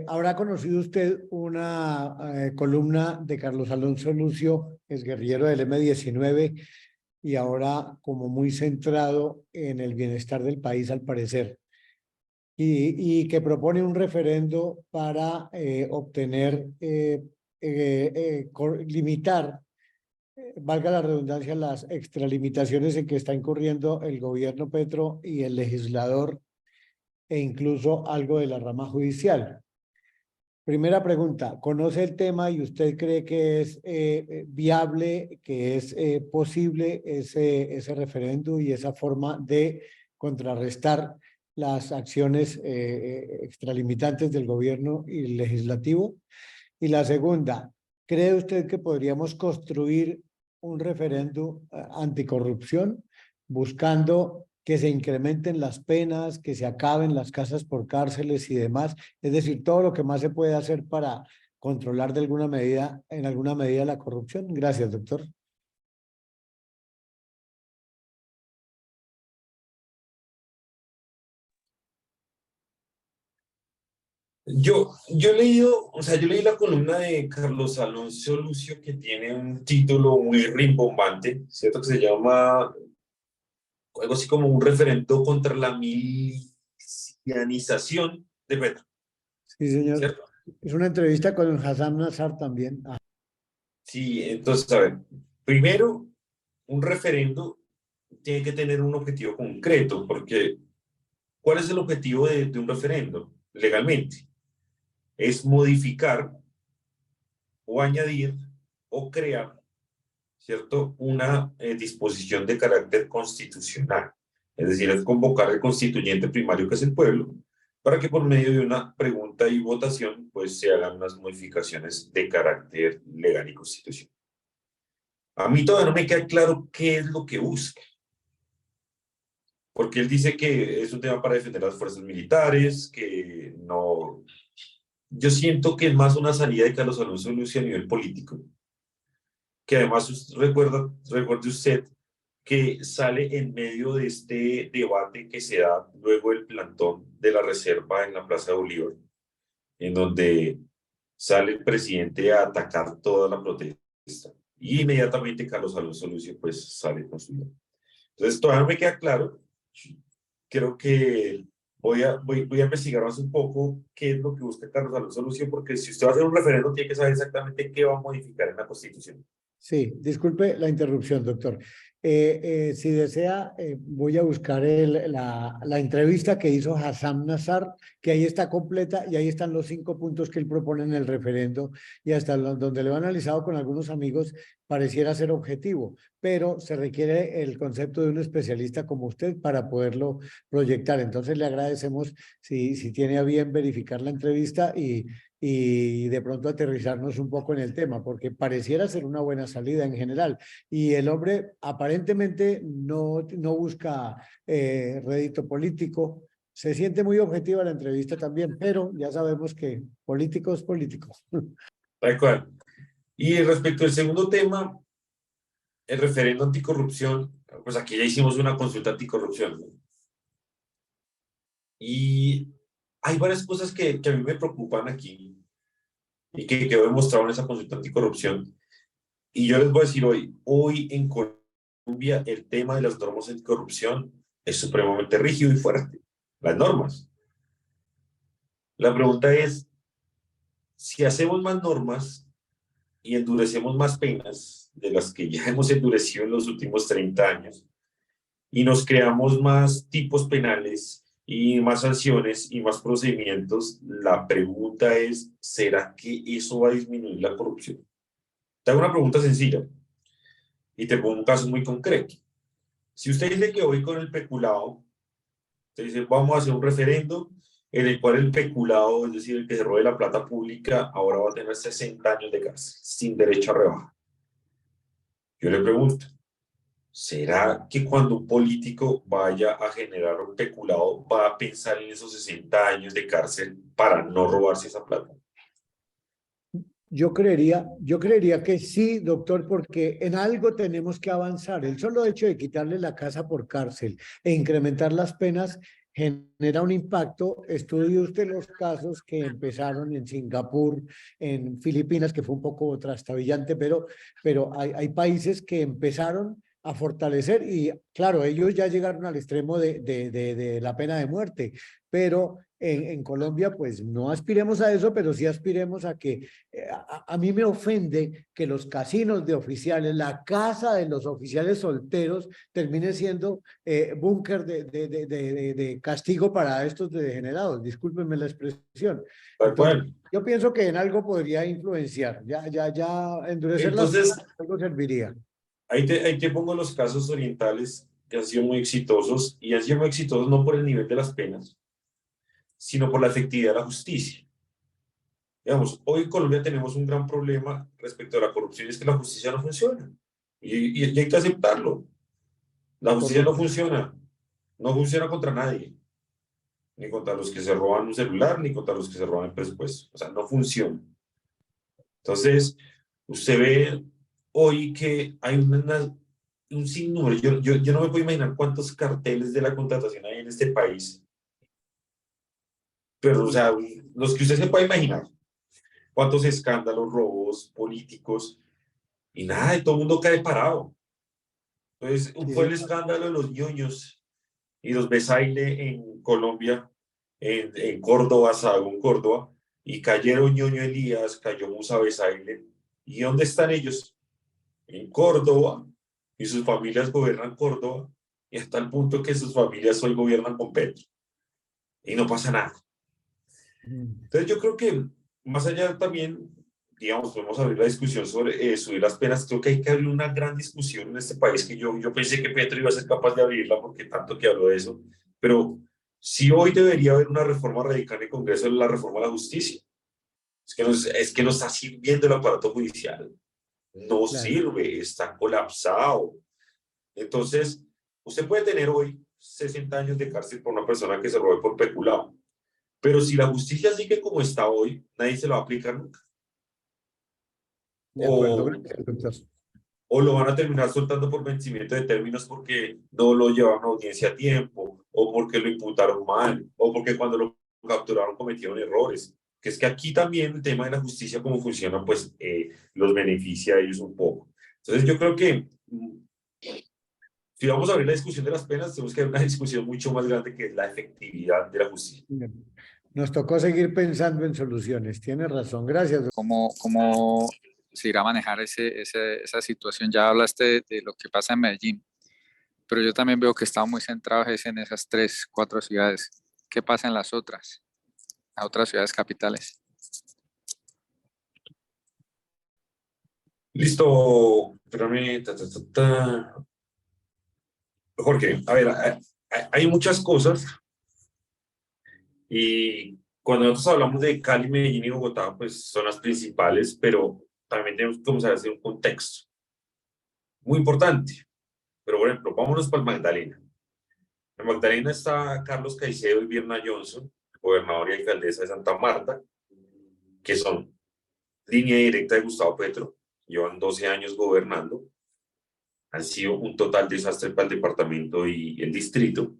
¿Habrá conocido usted una columna de Carlos Alonso Lucio, es guerrillero del M-19 y ahora como muy centrado en el bienestar del país al parecer, y que propone un referendo para obtener, limitar, valga la redundancia, las extralimitaciones en que está incurriendo el gobierno Petro y el legislador, e incluso algo de la rama judicial? Primera pregunta, ¿conoce el tema y usted cree que es viable, que es posible ese referendo y esa forma de contrarrestar las acciones extralimitantes del gobierno y el legislativo? Y la segunda, ¿cree usted que podríamos construir un referendo anticorrupción buscando que se incrementen las penas, que se acaben las casas por cárceles y demás? Es decir, todo lo que más se puede hacer para controlar de alguna medida, en alguna medida, la corrupción. Gracias, doctor. Yo he leído, o sea, yo leí la columna de Carlos Alonso Lucio, que tiene un título muy rimbombante, ¿cierto? Que se llama algo así como un referendo contra la milicianización de Petro. Sí, señor. ¿Cierto? Es una entrevista con Hassan Nazar también. Sí, entonces, a ver, primero, un referendo tiene que tener un objetivo concreto, porque ¿cuál es el objetivo de un referendo legalmente? Es modificar o añadir o crear, ¿cierto? Una disposición de carácter constitucional. Es decir, es convocar al constituyente primario, que es el pueblo, para que por medio de una pregunta y votación, pues se hagan unas modificaciones de carácter legal y constitucional. A mí todavía no me queda claro qué es lo que busca. Porque él dice que es un tema para defender a las fuerzas militares, que no... Yo siento que es más una salida de Carlos Alonso Lucio a nivel político. Que además recuerde usted que sale en medio de este debate que se da luego del plantón de la reserva en la Plaza de Bolívar, en donde sale el presidente a atacar toda la protesta. Y inmediatamente Carlos Alonso Lucio pues sale con su idea. Entonces todavía no me queda claro. Creo que voy a investigar más un poco qué es lo que busca Carlos Alonso Lucio, porque si usted va a hacer un referendo tiene que saber exactamente qué va a modificar en la Constitución. Sí, disculpe la interrupción, doctor. Si desea, voy a buscar la entrevista que hizo Hassam Nazar, que ahí está completa y ahí están los 5 puntos que él propone en el referendo y hasta donde lo he analizado con algunos amigos pareciera ser objetivo, pero se requiere el concepto de un especialista como usted para poderlo proyectar. Entonces le agradecemos si tiene a bien verificar la entrevista y de pronto aterrizarnos un poco en el tema, porque pareciera ser una buena salida en general. Y el hombre aparentemente no busca rédito político. Se siente muy objetiva la entrevista también, pero ya sabemos que político es político. Tal cual. Y respecto al segundo tema, el referendo anticorrupción, pues aquí ya hicimos una consulta anticorrupción, ¿no? Y hay varias cosas que a mí me preocupan aquí y que quedó demostrado en esa consulta anticorrupción. Y yo les voy a decir hoy en Colombia el tema de las normas anticorrupción es supremamente rígido y fuerte. Las normas. La pregunta es, si hacemos más normas y endurecemos más penas de las que ya hemos endurecido en los últimos 30 años y nos creamos más tipos penales y más sanciones y más procedimientos, la pregunta es, ¿será que eso va a disminuir la corrupción? Te hago una pregunta sencilla y te pongo un caso muy concreto. Si usted dice que hoy con el peculado, usted dice, vamos a hacer un referendo en el cual el peculado, es decir, el que se robe la plata pública, ahora va a tener 60 años de cárcel, sin derecho a rebaja. Yo le pregunto, ¿será que cuando un político vaya a generar un peculado va a pensar en esos 60 años de cárcel para no robarse esa plata? Yo creería que sí, doctor, porque en algo tenemos que avanzar. El solo hecho de quitarle la casa por cárcel e incrementar las penas genera un impacto. Estudie usted los casos que empezaron en Singapur, en Filipinas, que fue un poco trastabillante, pero hay países que empezaron a fortalecer y claro, ellos ya llegaron al extremo de la pena de muerte, pero en Colombia pues no aspiremos a eso, pero sí aspiremos a que, a mí me ofende que los casinos de oficiales, la casa de los oficiales solteros termine siendo búnker de castigo para estos degenerados, discúlpenme la expresión. Entonces, yo pienso que en algo podría influenciar, ya endurecer las cosas, algo serviría. Ahí te pongo los casos orientales que han sido muy exitosos y han sido muy exitosos no por el nivel de las penas, sino por la efectividad de la justicia. Digamos, hoy en Colombia tenemos un gran problema respecto a la corrupción, es que la justicia no funciona. Y hay que aceptarlo. La justicia no funciona contra nadie. Ni contra los que se roban un celular, ni contra los que se roban el presupuesto. O sea, no funciona. Entonces, usted ve hoy que hay un sinnúmero. Yo no me puedo imaginar cuántos carteles de la contratación hay en este país. Pero, o sea, los que usted se puede imaginar. Cuántos escándalos, robos políticos, y nada, todo el mundo cae parado. Entonces, fue el escándalo de los ñoños y los besaile en Colombia, en Córdoba, Sahagún, Córdoba, y cayeron ñoño Elías, cayó Musa Besaile. ¿Y dónde están ellos? En Córdoba, y sus familias gobiernan Córdoba, y hasta el punto que sus familias hoy gobiernan con Petro. Y no pasa nada. Entonces yo creo que más allá también, digamos, podemos abrir la discusión sobre subir las penas. Creo que hay que abrir una gran discusión en este país que yo pensé que Petro iba a ser capaz de abrirla porque tanto que habló de eso. Pero sí hoy debería haber una reforma radical en el Congreso de la reforma a la justicia. Es que no está sirviendo el aparato judicial. No sirve, está colapsado. Entonces, usted puede tener hoy 60 años de cárcel por una persona que se robe por peculado. Pero si la justicia sigue como está hoy, nadie se lo va a aplicar nunca. De acuerdo, gracias, doctor. O lo van a terminar soltando por vencimiento de términos porque no lo llevaron a audiencia a tiempo, o porque lo imputaron mal, o porque cuando lo capturaron cometieron errores. Que es que aquí también el tema de la justicia, cómo funciona, pues los beneficia a ellos un poco. Entonces yo creo que si vamos a abrir la discusión de las penas, tenemos que haber una discusión mucho más grande que es la efectividad de la justicia. Nos tocó seguir pensando en soluciones. Tiene razón. Gracias. ¿Cómo se irá a manejar esa situación? Ya hablaste de lo que pasa en Medellín, pero yo también veo que estamos muy centrados en esas 3, 4 ciudades. ¿Qué pasa en las otras ciudades capitales? Listo. Espérame. Jorge, a ver, hay muchas cosas y cuando nosotros hablamos de Cali, Medellín y Bogotá, pues son las principales, pero también tenemos que comenzar a hacer un contexto muy importante. Pero, por ejemplo, vámonos para el Magdalena. En Magdalena está Carlos Caicedo y Birna Johnson, gobernador y alcaldesa de Santa Marta, que son línea directa de Gustavo Petro, llevan 12 años gobernando, han sido un total desastre para el departamento y el distrito,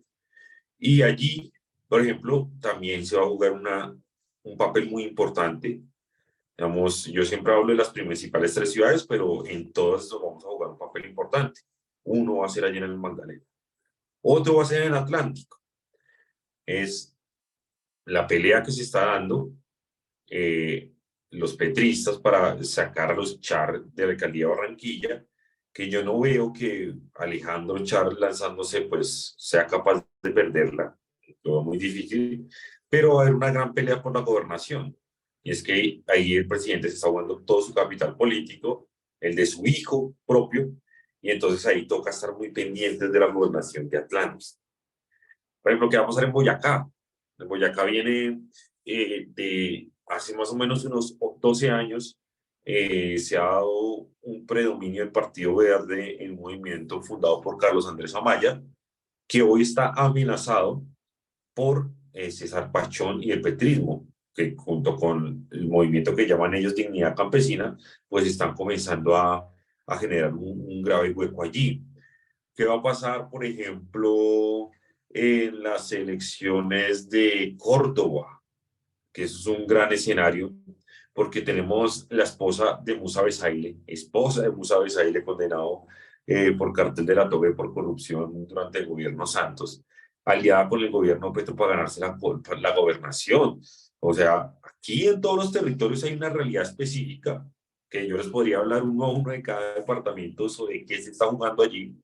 y allí, por ejemplo, también se va a jugar un papel muy importante. Digamos, yo siempre hablo de las principales 3 ciudades, pero en todas nos vamos a jugar un papel importante. Uno va a ser allí en el Magdalena, otro va a ser en el Atlántico. Es la pelea que se está dando los petristas para sacar a los Char de la alcaldía de Barranquilla, que yo no veo que Alejandro Char lanzándose pues sea capaz de perderla. Lo veo muy difícil, pero va a haber una gran pelea por la gobernación. Y es que ahí el presidente se está jugando todo su capital político, el de su hijo propio, y entonces ahí toca estar muy pendientes de la gobernación de Atlantis. Por ejemplo, ¿qué va a pasar en Boyacá? En Boyacá viene de hace más o menos unos 12 años, se ha dado un predominio del Partido Verde en un movimiento fundado por Carlos Andrés Amaya, que hoy está amenazado por César Pachón y el petrismo, que junto con el movimiento que llaman ellos Dignidad Campesina, pues están comenzando a generar un grave hueco allí. ¿Qué va a pasar, por ejemplo, en las elecciones de Córdoba? Que eso es un gran escenario, porque tenemos la esposa de Musa Besaile, condenado por cartel de la Toga por corrupción durante el gobierno Santos, aliada con el gobierno Petro para ganarse la gobernación. O sea, aquí en todos los territorios hay una realidad específica que yo les podría hablar uno a uno de cada departamento sobre qué se está jugando allí.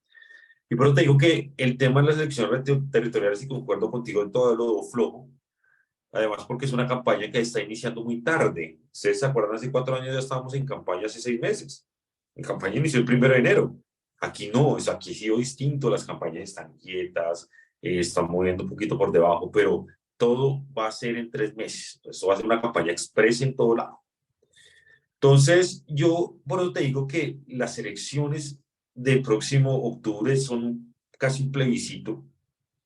Y por eso te digo que el tema de las elecciones territoriales, y concuerdo contigo en todo lo flojo, además porque es una campaña que está iniciando muy tarde. Ustedes se acuerdan, hace 4 años ya estábamos en campaña, hace 6 meses. La campaña inició el 1 de enero. Aquí no, aquí ha sido distinto, las campañas están quietas, están moviendo un poquito por debajo, pero todo va a ser en 3 meses. Esto va a ser una campaña express en todo lado. Entonces, yo por eso te digo que las elecciones del próximo octubre son casi un plebiscito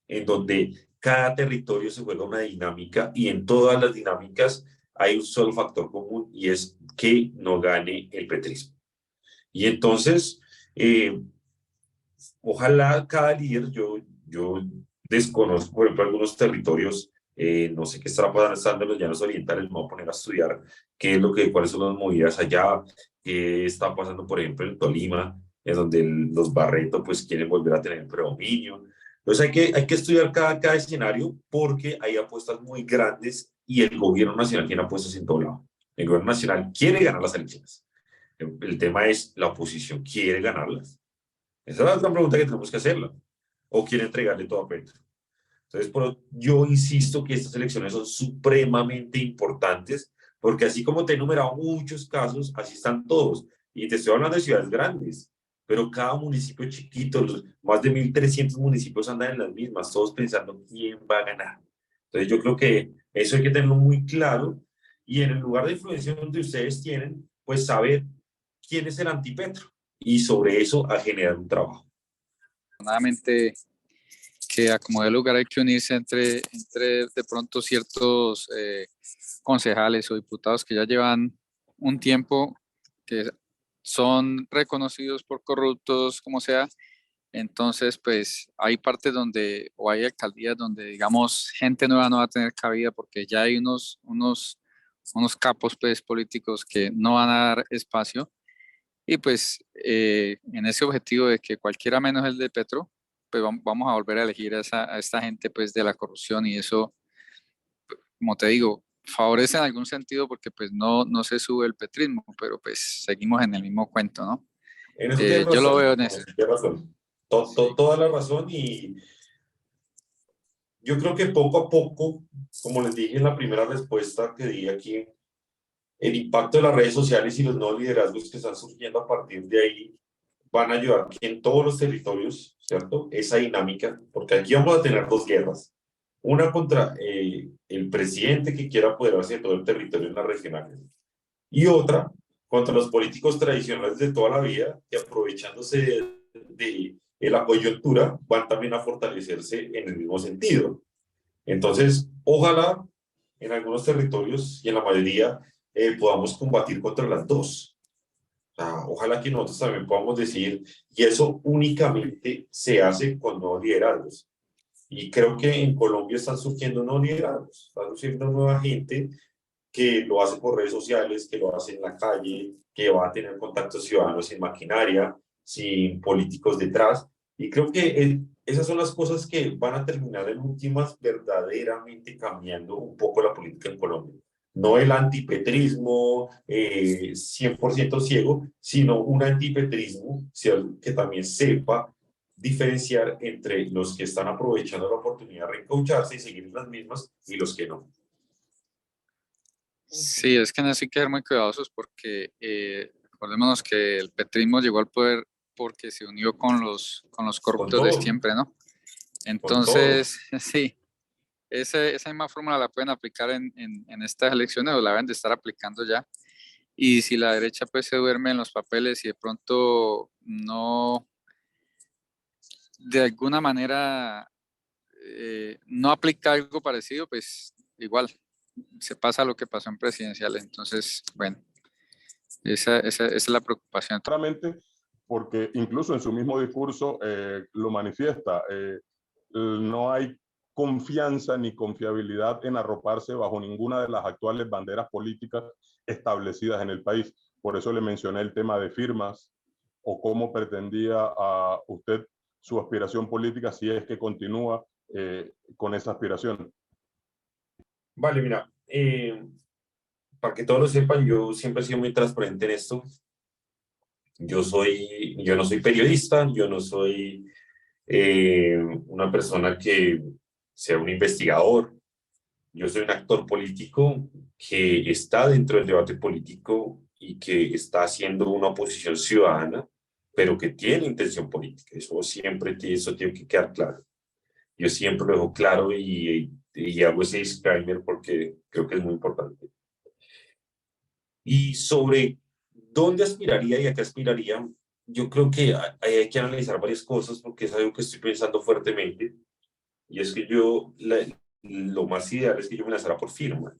en donde cada territorio se juega una dinámica y en todas las dinámicas hay un solo factor común y es que no gane el petrismo. Y entonces, ojalá cada líder, yo desconozco, por ejemplo, algunos territorios, no sé qué estará pasando en los llanos orientales, me voy a poner a estudiar cuáles son las movidas allá, qué está pasando, por ejemplo, en Tolima, en donde los Barreto pues quieren volver a tener predominio. Entonces hay que estudiar cada escenario porque hay apuestas muy grandes y el gobierno nacional tiene apuestas en todo lado. El gobierno nacional quiere ganar las elecciones. El tema es la oposición quiere ganarlas. Esa es la otra pregunta que tenemos que hacerla. ¿O quiere entregarle todo a Petro? Entonces, yo insisto que estas elecciones son supremamente importantes, porque así como te he enumerado muchos casos, así están todos. Y te estoy hablando de ciudades grandes, pero cada municipio chiquito, los más de 1.300 municipios andan en las mismas, todos pensando quién va a ganar. Entonces, yo creo que eso hay que tenerlo muy claro. Y en el lugar de influencia donde ustedes tienen, pues saber quién es el antipetro y sobre eso a generar un trabajo. Afortunadamente, que a como de lugar hay que unirse entre de pronto ciertos concejales o diputados que ya llevan un tiempo, que son reconocidos por corruptos, como sea. Entonces, pues hay partes donde, o hay alcaldías donde, digamos, gente nueva no va a tener cabida porque ya hay unos capos pues, políticos que no van a dar espacio. Y pues en ese objetivo de que cualquiera menos el de Petro, pues vamos a volver a elegir a esta gente pues de la corrupción, y eso, como te digo, favorece en algún sentido porque pues no se sube el petrismo, pero pues seguimos en el mismo cuento, ¿no? En eso tienes Yo lo razón, veo en eso. tienes razón. Toda la razón, y yo creo que poco a poco, como les dije en la primera respuesta que di aquí, el impacto de las redes sociales y los nuevos liderazgos que están surgiendo a partir de ahí van a ayudar que en todos los territorios, ¿cierto? Esa dinámica, porque aquí vamos a tener dos guerras. Una contra el presidente que quiera apoderarse de todo el territorio en las regionales, y otra contra los políticos tradicionales de toda la vida que, aprovechándose de la coyuntura, van también a fortalecerse en el mismo sentido. Entonces, ojalá en algunos territorios y en la mayoría podamos combatir contra las dos. O sea, ojalá que nosotros también podamos decir, y eso únicamente se hace con nuevos liderazgos. Y creo que en Colombia están surgiendo nuevos liderazgos, están surgiendo nueva gente que lo hace por redes sociales, que lo hace en la calle, que va a tener contactos ciudadanos sin maquinaria, sin políticos detrás. Y creo que esas son las cosas que van a terminar en últimas verdaderamente cambiando un poco la política en Colombia. No el antipetrismo 100% ciego, sino un antipetrismo que también sepa diferenciar entre los que están aprovechando la oportunidad de reencaucharse y seguir en las mismas y los que no. Sí, es que en eso hay que ser muy cuidadosos porque recordémonos que el petrismo llegó al poder porque se unió con los corruptos de siempre, ¿no? Entonces, sí, esa misma fórmula la pueden aplicar en estas elecciones, o la deben de estar aplicando ya. Y si la derecha pues se duerme en los papeles y de pronto no, de alguna manera, no aplica algo parecido, pues igual se pasa lo que pasó en presidencial. Entonces, bueno, esa es la preocupación. Claramente, porque incluso en su mismo discurso lo manifiesta, no hay confianza ni confiabilidad en arroparse bajo ninguna de las actuales banderas políticas establecidas en el país. Por eso le mencioné el tema de firmas, o cómo pretendía a usted su aspiración política si es que continúa con esa aspiración. Vale, mira, para que todos lo sepan, yo siempre he sido muy transparente en esto. Yo no soy periodista, yo no soy una persona que sea un investigador. Yo soy un actor político que está dentro del debate político y que está haciendo una oposición ciudadana, pero que tiene intención política. Eso tiene que quedar claro. Yo siempre lo dejo claro y hago ese disclaimer porque creo que es muy importante. Y sobre dónde aspiraría y a qué aspiraría, yo creo que hay que analizar varias cosas porque es algo que estoy pensando fuertemente. Y es que lo más ideal es que yo me lanzara por firma.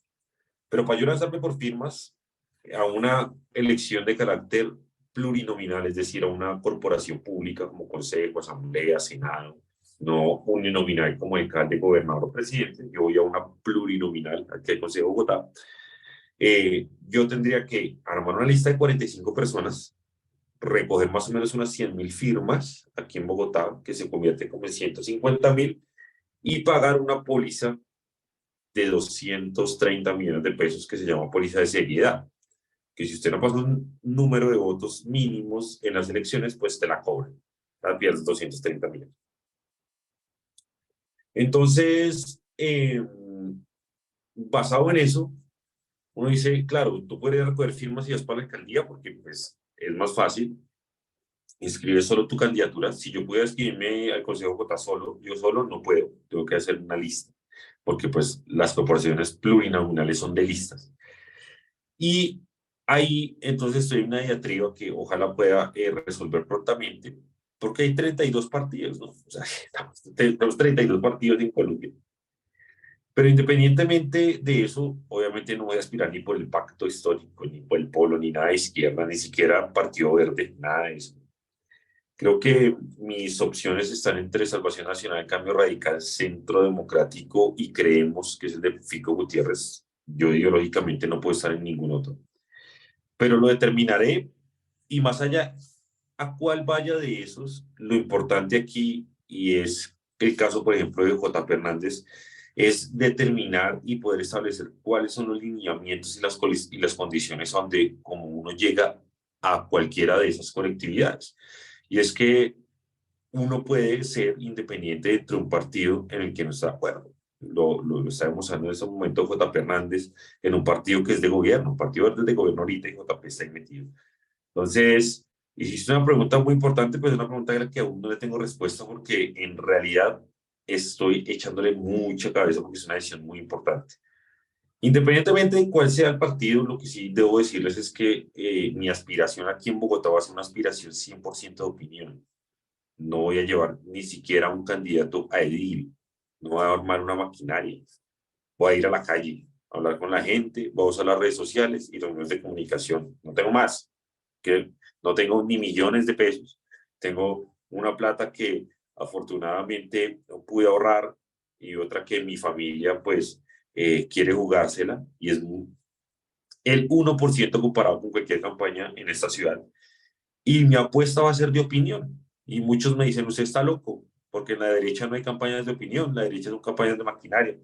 Pero para yo lanzarme por firmas a una elección de carácter plurinominal, es decir, a una corporación pública como consejo, asamblea, senado, no uninominal como alcalde, gobernador o presidente, yo voy a una plurinominal, aquí hay Consejo de Bogotá. Yo tendría que armar una lista de 45 personas, recoger más o menos unas 100.000 firmas aquí en Bogotá, que se convierte como en 150.000, y pagar una póliza de 230 millones de pesos que se llama póliza de seriedad, que si usted no pasa un número de votos mínimos en las elecciones, pues te la cobran. pierdes 230 millones. Entonces, basado en eso, uno dice, claro, tú puedes recoger firmas y vas para la alcaldía porque pues, es más fácil. Inscribes solo tu candidatura. Si yo pudiera inscribirme al Consejo de Bogotá solo, yo solo no puedo. Tengo que hacer una lista porque pues las proporciones plurinominales son de listas. Y ahí entonces estoy en una diatriba que ojalá pueda resolver prontamente, porque hay 32 partidos, ¿no? O sea, tenemos 32 partidos en Colombia. Pero independientemente de eso, obviamente no voy a aspirar ni por el pacto histórico, ni por el polo, ni nada de izquierda, ni siquiera Partido Verde, nada de eso. Creo que mis opciones están entre Salvación Nacional, Cambio Radical, Centro Democrático y creemos que es el de Fico Gutiérrez. Yo ideológicamente no puedo estar en ningún otro. Pero lo determinaré y más allá a cuál vaya de esos, lo importante aquí, y es el caso, por ejemplo, de J.P. Hernández, es determinar y poder establecer cuáles son los lineamientos y las condiciones donde como uno llega a cualquiera de esas colectividades. Y es que uno puede ser independiente dentro de un partido en el que no está de acuerdo. Lo está demostrando en ese momento J.P. Hernández en un partido que es de gobierno, un partido verde de gobierno ahorita y J.P. está ahí metido. Entonces, hiciste una pregunta muy importante, pues una pregunta a la que aún no le tengo respuesta porque en realidad estoy echándole mucha cabeza porque es una decisión muy importante. Independientemente de cuál sea el partido, lo que sí debo decirles es que mi aspiración aquí en Bogotá va a ser una aspiración 100% de opinión. No voy a llevar ni siquiera un candidato a edil, no voy a armar una maquinaria, voy a ir a la calle, a hablar con la gente, voy a usar las redes sociales y reuniones de comunicación. No tengo más, que no tengo ni millones de pesos, tengo una plata que afortunadamente no pude ahorrar y otra que mi familia pues quiere jugársela y es el 1% comparado con cualquier campaña en esta ciudad. Y mi apuesta va a ser de opinión. Y muchos me dicen, usted está loco, porque en la derecha no hay campañas de opinión, la derecha son campañas de maquinaria.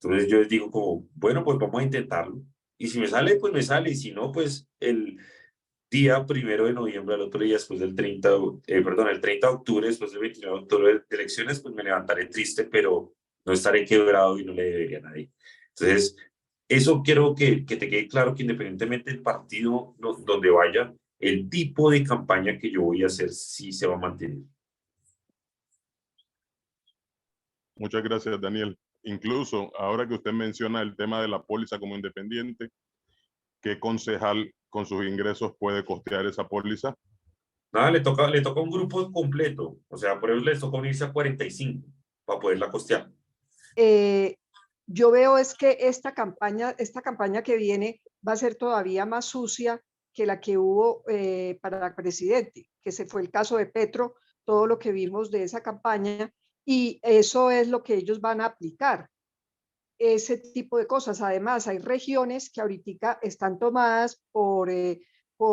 Entonces yo les digo como, bueno, pues vamos a intentarlo. Y si me sale, pues me sale. Y si no, pues el día 1 de noviembre, al otro día después del 30, el 30 de octubre, después del 29 de octubre de elecciones, pues me levantaré triste, pero no estaré quebrado y no le debería a nadie. Entonces, eso quiero que te quede claro que independientemente del partido donde vaya, el tipo de campaña que yo voy a hacer sí se va a mantener. Muchas gracias, Daniel. Incluso ahora que usted menciona el tema de la póliza como independiente, ¿qué concejal con sus ingresos puede costear esa póliza? Nada, le toca a un grupo completo. O sea, por eso les toca unirse a 45 para poderla costear. Yo veo es que esta campaña que viene va a ser todavía más sucia que la que hubo para el presidente, que se fue el caso de Petro, todo lo que vimos de esa campaña, y eso es lo que ellos van a aplicar, ese tipo de cosas. Además, hay regiones que ahorita están tomadas por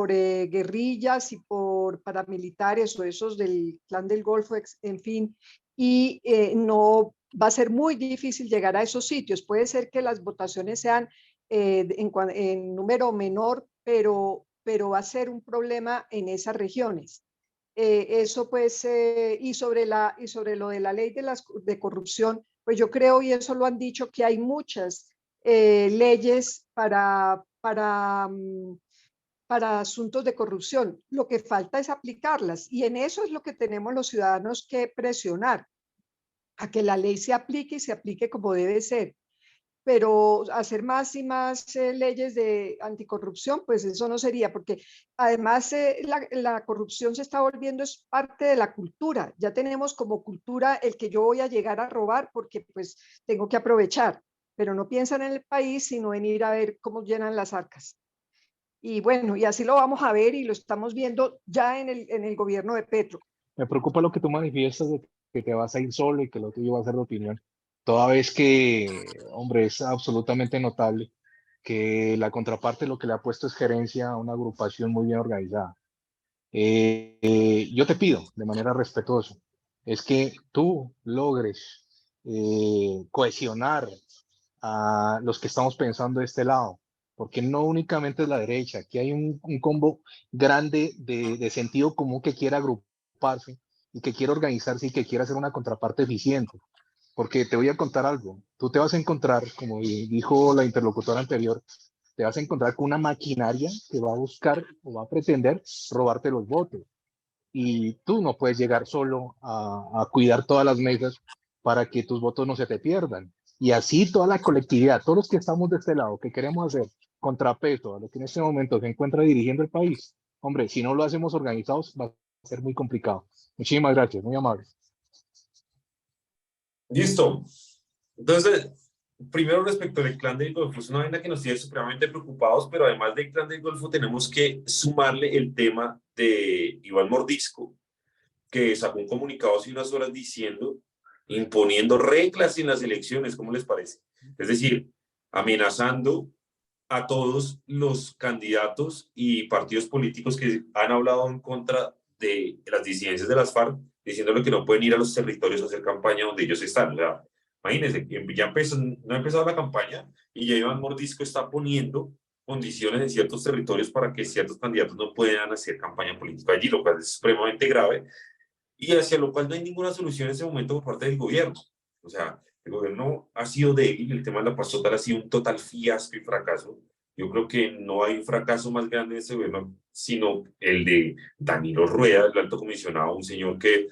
guerrillas y por paramilitares o esos del Clan del Golfo, en fin, y no va a ser muy difícil llegar a esos sitios. Puede ser que las votaciones sean en número menor, pero va a ser un problema en esas regiones. Eso pues, y sobre lo de la ley de corrupción, pues yo creo, y eso lo han dicho, que hay muchas leyes para asuntos de corrupción. Lo que falta es aplicarlas, y en eso es lo que tenemos los ciudadanos que presionar, a que la ley se aplique y se aplique como debe ser. Pero hacer más y más leyes de anticorrupción, pues eso no sería, porque además la corrupción se está volviendo, es parte de la cultura. Ya tenemos como cultura el que yo voy a llegar a robar porque pues tengo que aprovechar, pero no piensan en el país, sino en ir a ver cómo llenan las arcas. Y bueno, y así lo vamos a ver y lo estamos viendo ya en el gobierno de Petro. Me preocupa lo que tú manifiestas de que te vas a ir solo y que lo tuyo va a ser de opinión. Toda vez que, hombre, es absolutamente notable que la contraparte lo que le ha puesto es gerencia a una agrupación muy bien organizada. Yo te pido, de manera respetuosa, es que tú logres cohesionar a los que estamos pensando de este lado, porque no únicamente es la derecha, aquí hay un combo grande de sentido común que quiere agruparse y que quiere organizarse y que quiere hacer una contraparte eficiente. Porque te voy a contar algo, tú te vas a encontrar, como dijo la interlocutora anterior, te vas a encontrar con una maquinaria que va a buscar o va a pretender robarte los votos. Y tú no puedes llegar solo a cuidar todas las mesas para que tus votos no se te pierdan. Y así toda la colectividad, todos los que estamos de este lado, que queremos hacer contrapeso a lo que en este momento se encuentra dirigiendo el país, hombre, si no lo hacemos organizados va a ser muy complicado. Muchísimas gracias, muy amable. Listo. Entonces, primero respecto al Clan del Golfo, es una vaina que nos tiene supremamente preocupados, pero además del Clan del Golfo tenemos que sumarle el tema de Iván Mordisco, que sacó un comunicado hace unas horas diciendo, imponiendo reglas en las elecciones, ¿cómo les parece? Es decir, amenazando a todos los candidatos y partidos políticos que han hablado en contra de las disidencias de las FARC, diciéndole que no pueden ir a los territorios a hacer campaña donde ellos están. O sea, imagínense, ya no ha empezado la campaña y ya Iván Mordisco está poniendo condiciones en ciertos territorios para que ciertos candidatos no puedan hacer campaña política allí, lo cual es supremamente grave y hacia lo cual no hay ninguna solución en ese momento por parte del gobierno. O sea, el gobierno ha sido débil, el tema de la paz total ha sido un total fiasco y fracaso. Yo creo que no hay un fracaso más grande de ese gobierno, sino el de Danilo Rueda, el alto comisionado, un señor que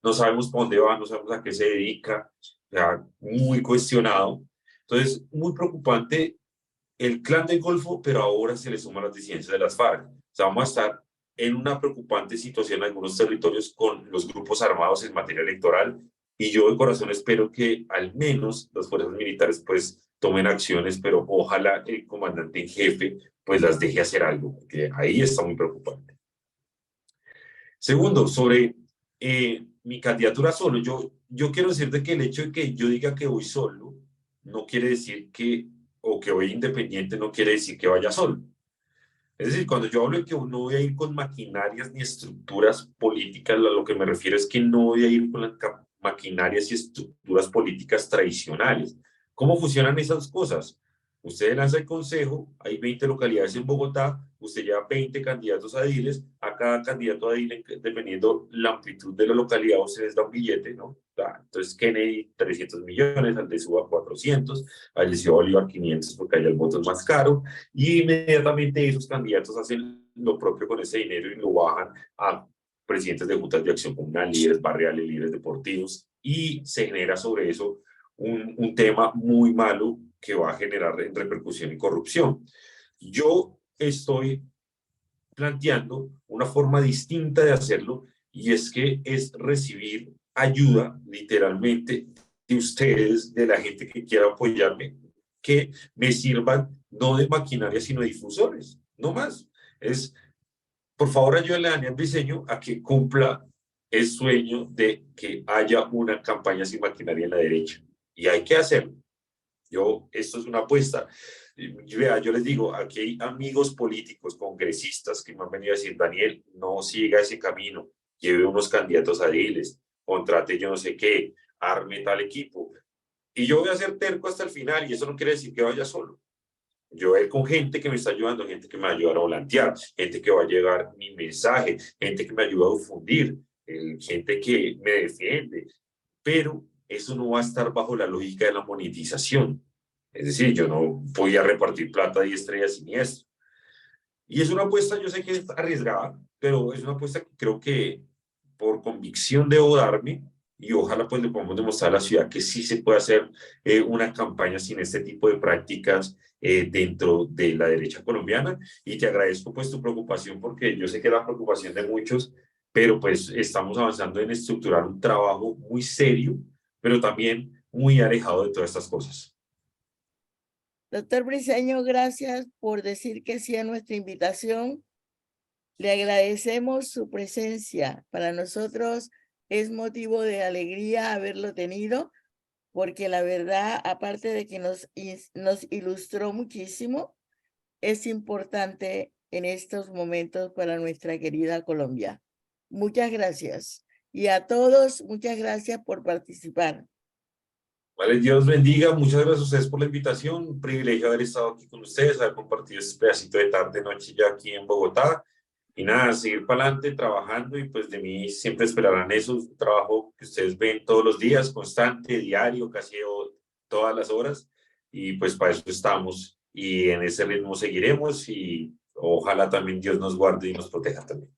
no sabemos para dónde va, no sabemos a qué se dedica, o sea, muy cuestionado. Entonces, muy preocupante el Clan del Golfo, pero ahora se le suman las disidencias de las FARC. O sea, vamos a estar en una preocupante situación en algunos territorios con los grupos armados en materia electoral y yo de corazón espero que al menos las fuerzas militares pues tomen acciones, pero ojalá el comandante en jefe pues las deje hacer algo, porque ahí está muy preocupante. Segundo, sobre mi candidatura solo, yo quiero decirte que el hecho de que yo diga que voy solo no quiere decir que, o que voy independiente no quiere decir que vaya solo. Es decir, cuando yo hablo de que no voy a ir con maquinarias ni estructuras políticas, a lo que me refiero es que no voy a ir con las maquinarias y estructuras políticas tradicionales. ¿Cómo funcionan esas cosas? Usted lanza el consejo, hay 20 localidades en Bogotá, usted lleva 20 candidatos a ediles, a cada candidato a edil, dependiendo la amplitud de la localidad, usted les da un billete, ¿no? Entonces Kennedy 300 millones, al de Suba 400, al de Ciudad Bolívar 500 porque allá el voto es más caro, y inmediatamente esos candidatos hacen lo propio con ese dinero y lo bajan a presidentes de juntas de acción comunal, líderes barriales, líderes deportivos, y se genera sobre eso un tema muy malo que va a generar repercusión y corrupción. Yo estoy planteando una forma distinta de hacerlo y es que es recibir ayuda literalmente de ustedes, de la gente que quiera apoyarme, que me sirvan no de maquinaria sino de difusores, no más. Es, por favor, ayúdenle a Daniel Briceño a que cumpla el sueño de que haya una campaña sin maquinaria en la derecha. Y hay que hacerlo. Esto es una apuesta. Yo les digo, aquí hay amigos políticos, congresistas que me han venido a decir, Daniel, no siga ese camino, lleve unos candidatos a ediles, contrate yo no sé qué, arme tal equipo. Y yo voy a ser terco hasta el final y eso no quiere decir que vaya solo. Yo voy a ir con gente que me está ayudando, gente que me va a ayudar a volantear, gente que va a llevar mi mensaje, gente que me ayuda a difundir, gente que me defiende, pero eso no va a estar bajo la lógica de la monetización. Es decir, yo no voy a repartir plata a diestra y a siniestra. Y es una apuesta, yo sé que es arriesgada, pero es una apuesta que creo que por convicción debo darme y ojalá pues le podamos demostrar a la ciudad que sí se puede hacer una campaña sin este tipo de prácticas dentro de la derecha colombiana. Y te agradezco pues tu preocupación porque yo sé que es la preocupación de muchos, pero pues estamos avanzando en estructurar un trabajo muy serio, pero también muy alejado de todas estas cosas. Doctor Briceño, gracias por decir que sí a nuestra invitación. Le agradecemos su presencia. Para nosotros es motivo de alegría haberlo tenido, porque la verdad, aparte de que nos ilustró muchísimo, es importante en estos momentos para nuestra querida Colombia. Muchas gracias. Y a todos, muchas gracias por participar. Vale, Dios bendiga. Muchas gracias a ustedes por la invitación. Un privilegio haber estado aquí con ustedes, haber compartido este pedacito de tarde, noche ya aquí en Bogotá. Y nada, seguir para adelante trabajando y pues de mí siempre esperarán eso, un trabajo que ustedes ven todos los días, constante, diario, casi todas las horas y pues para eso estamos y en ese ritmo seguiremos y ojalá también Dios nos guarde y nos proteja también.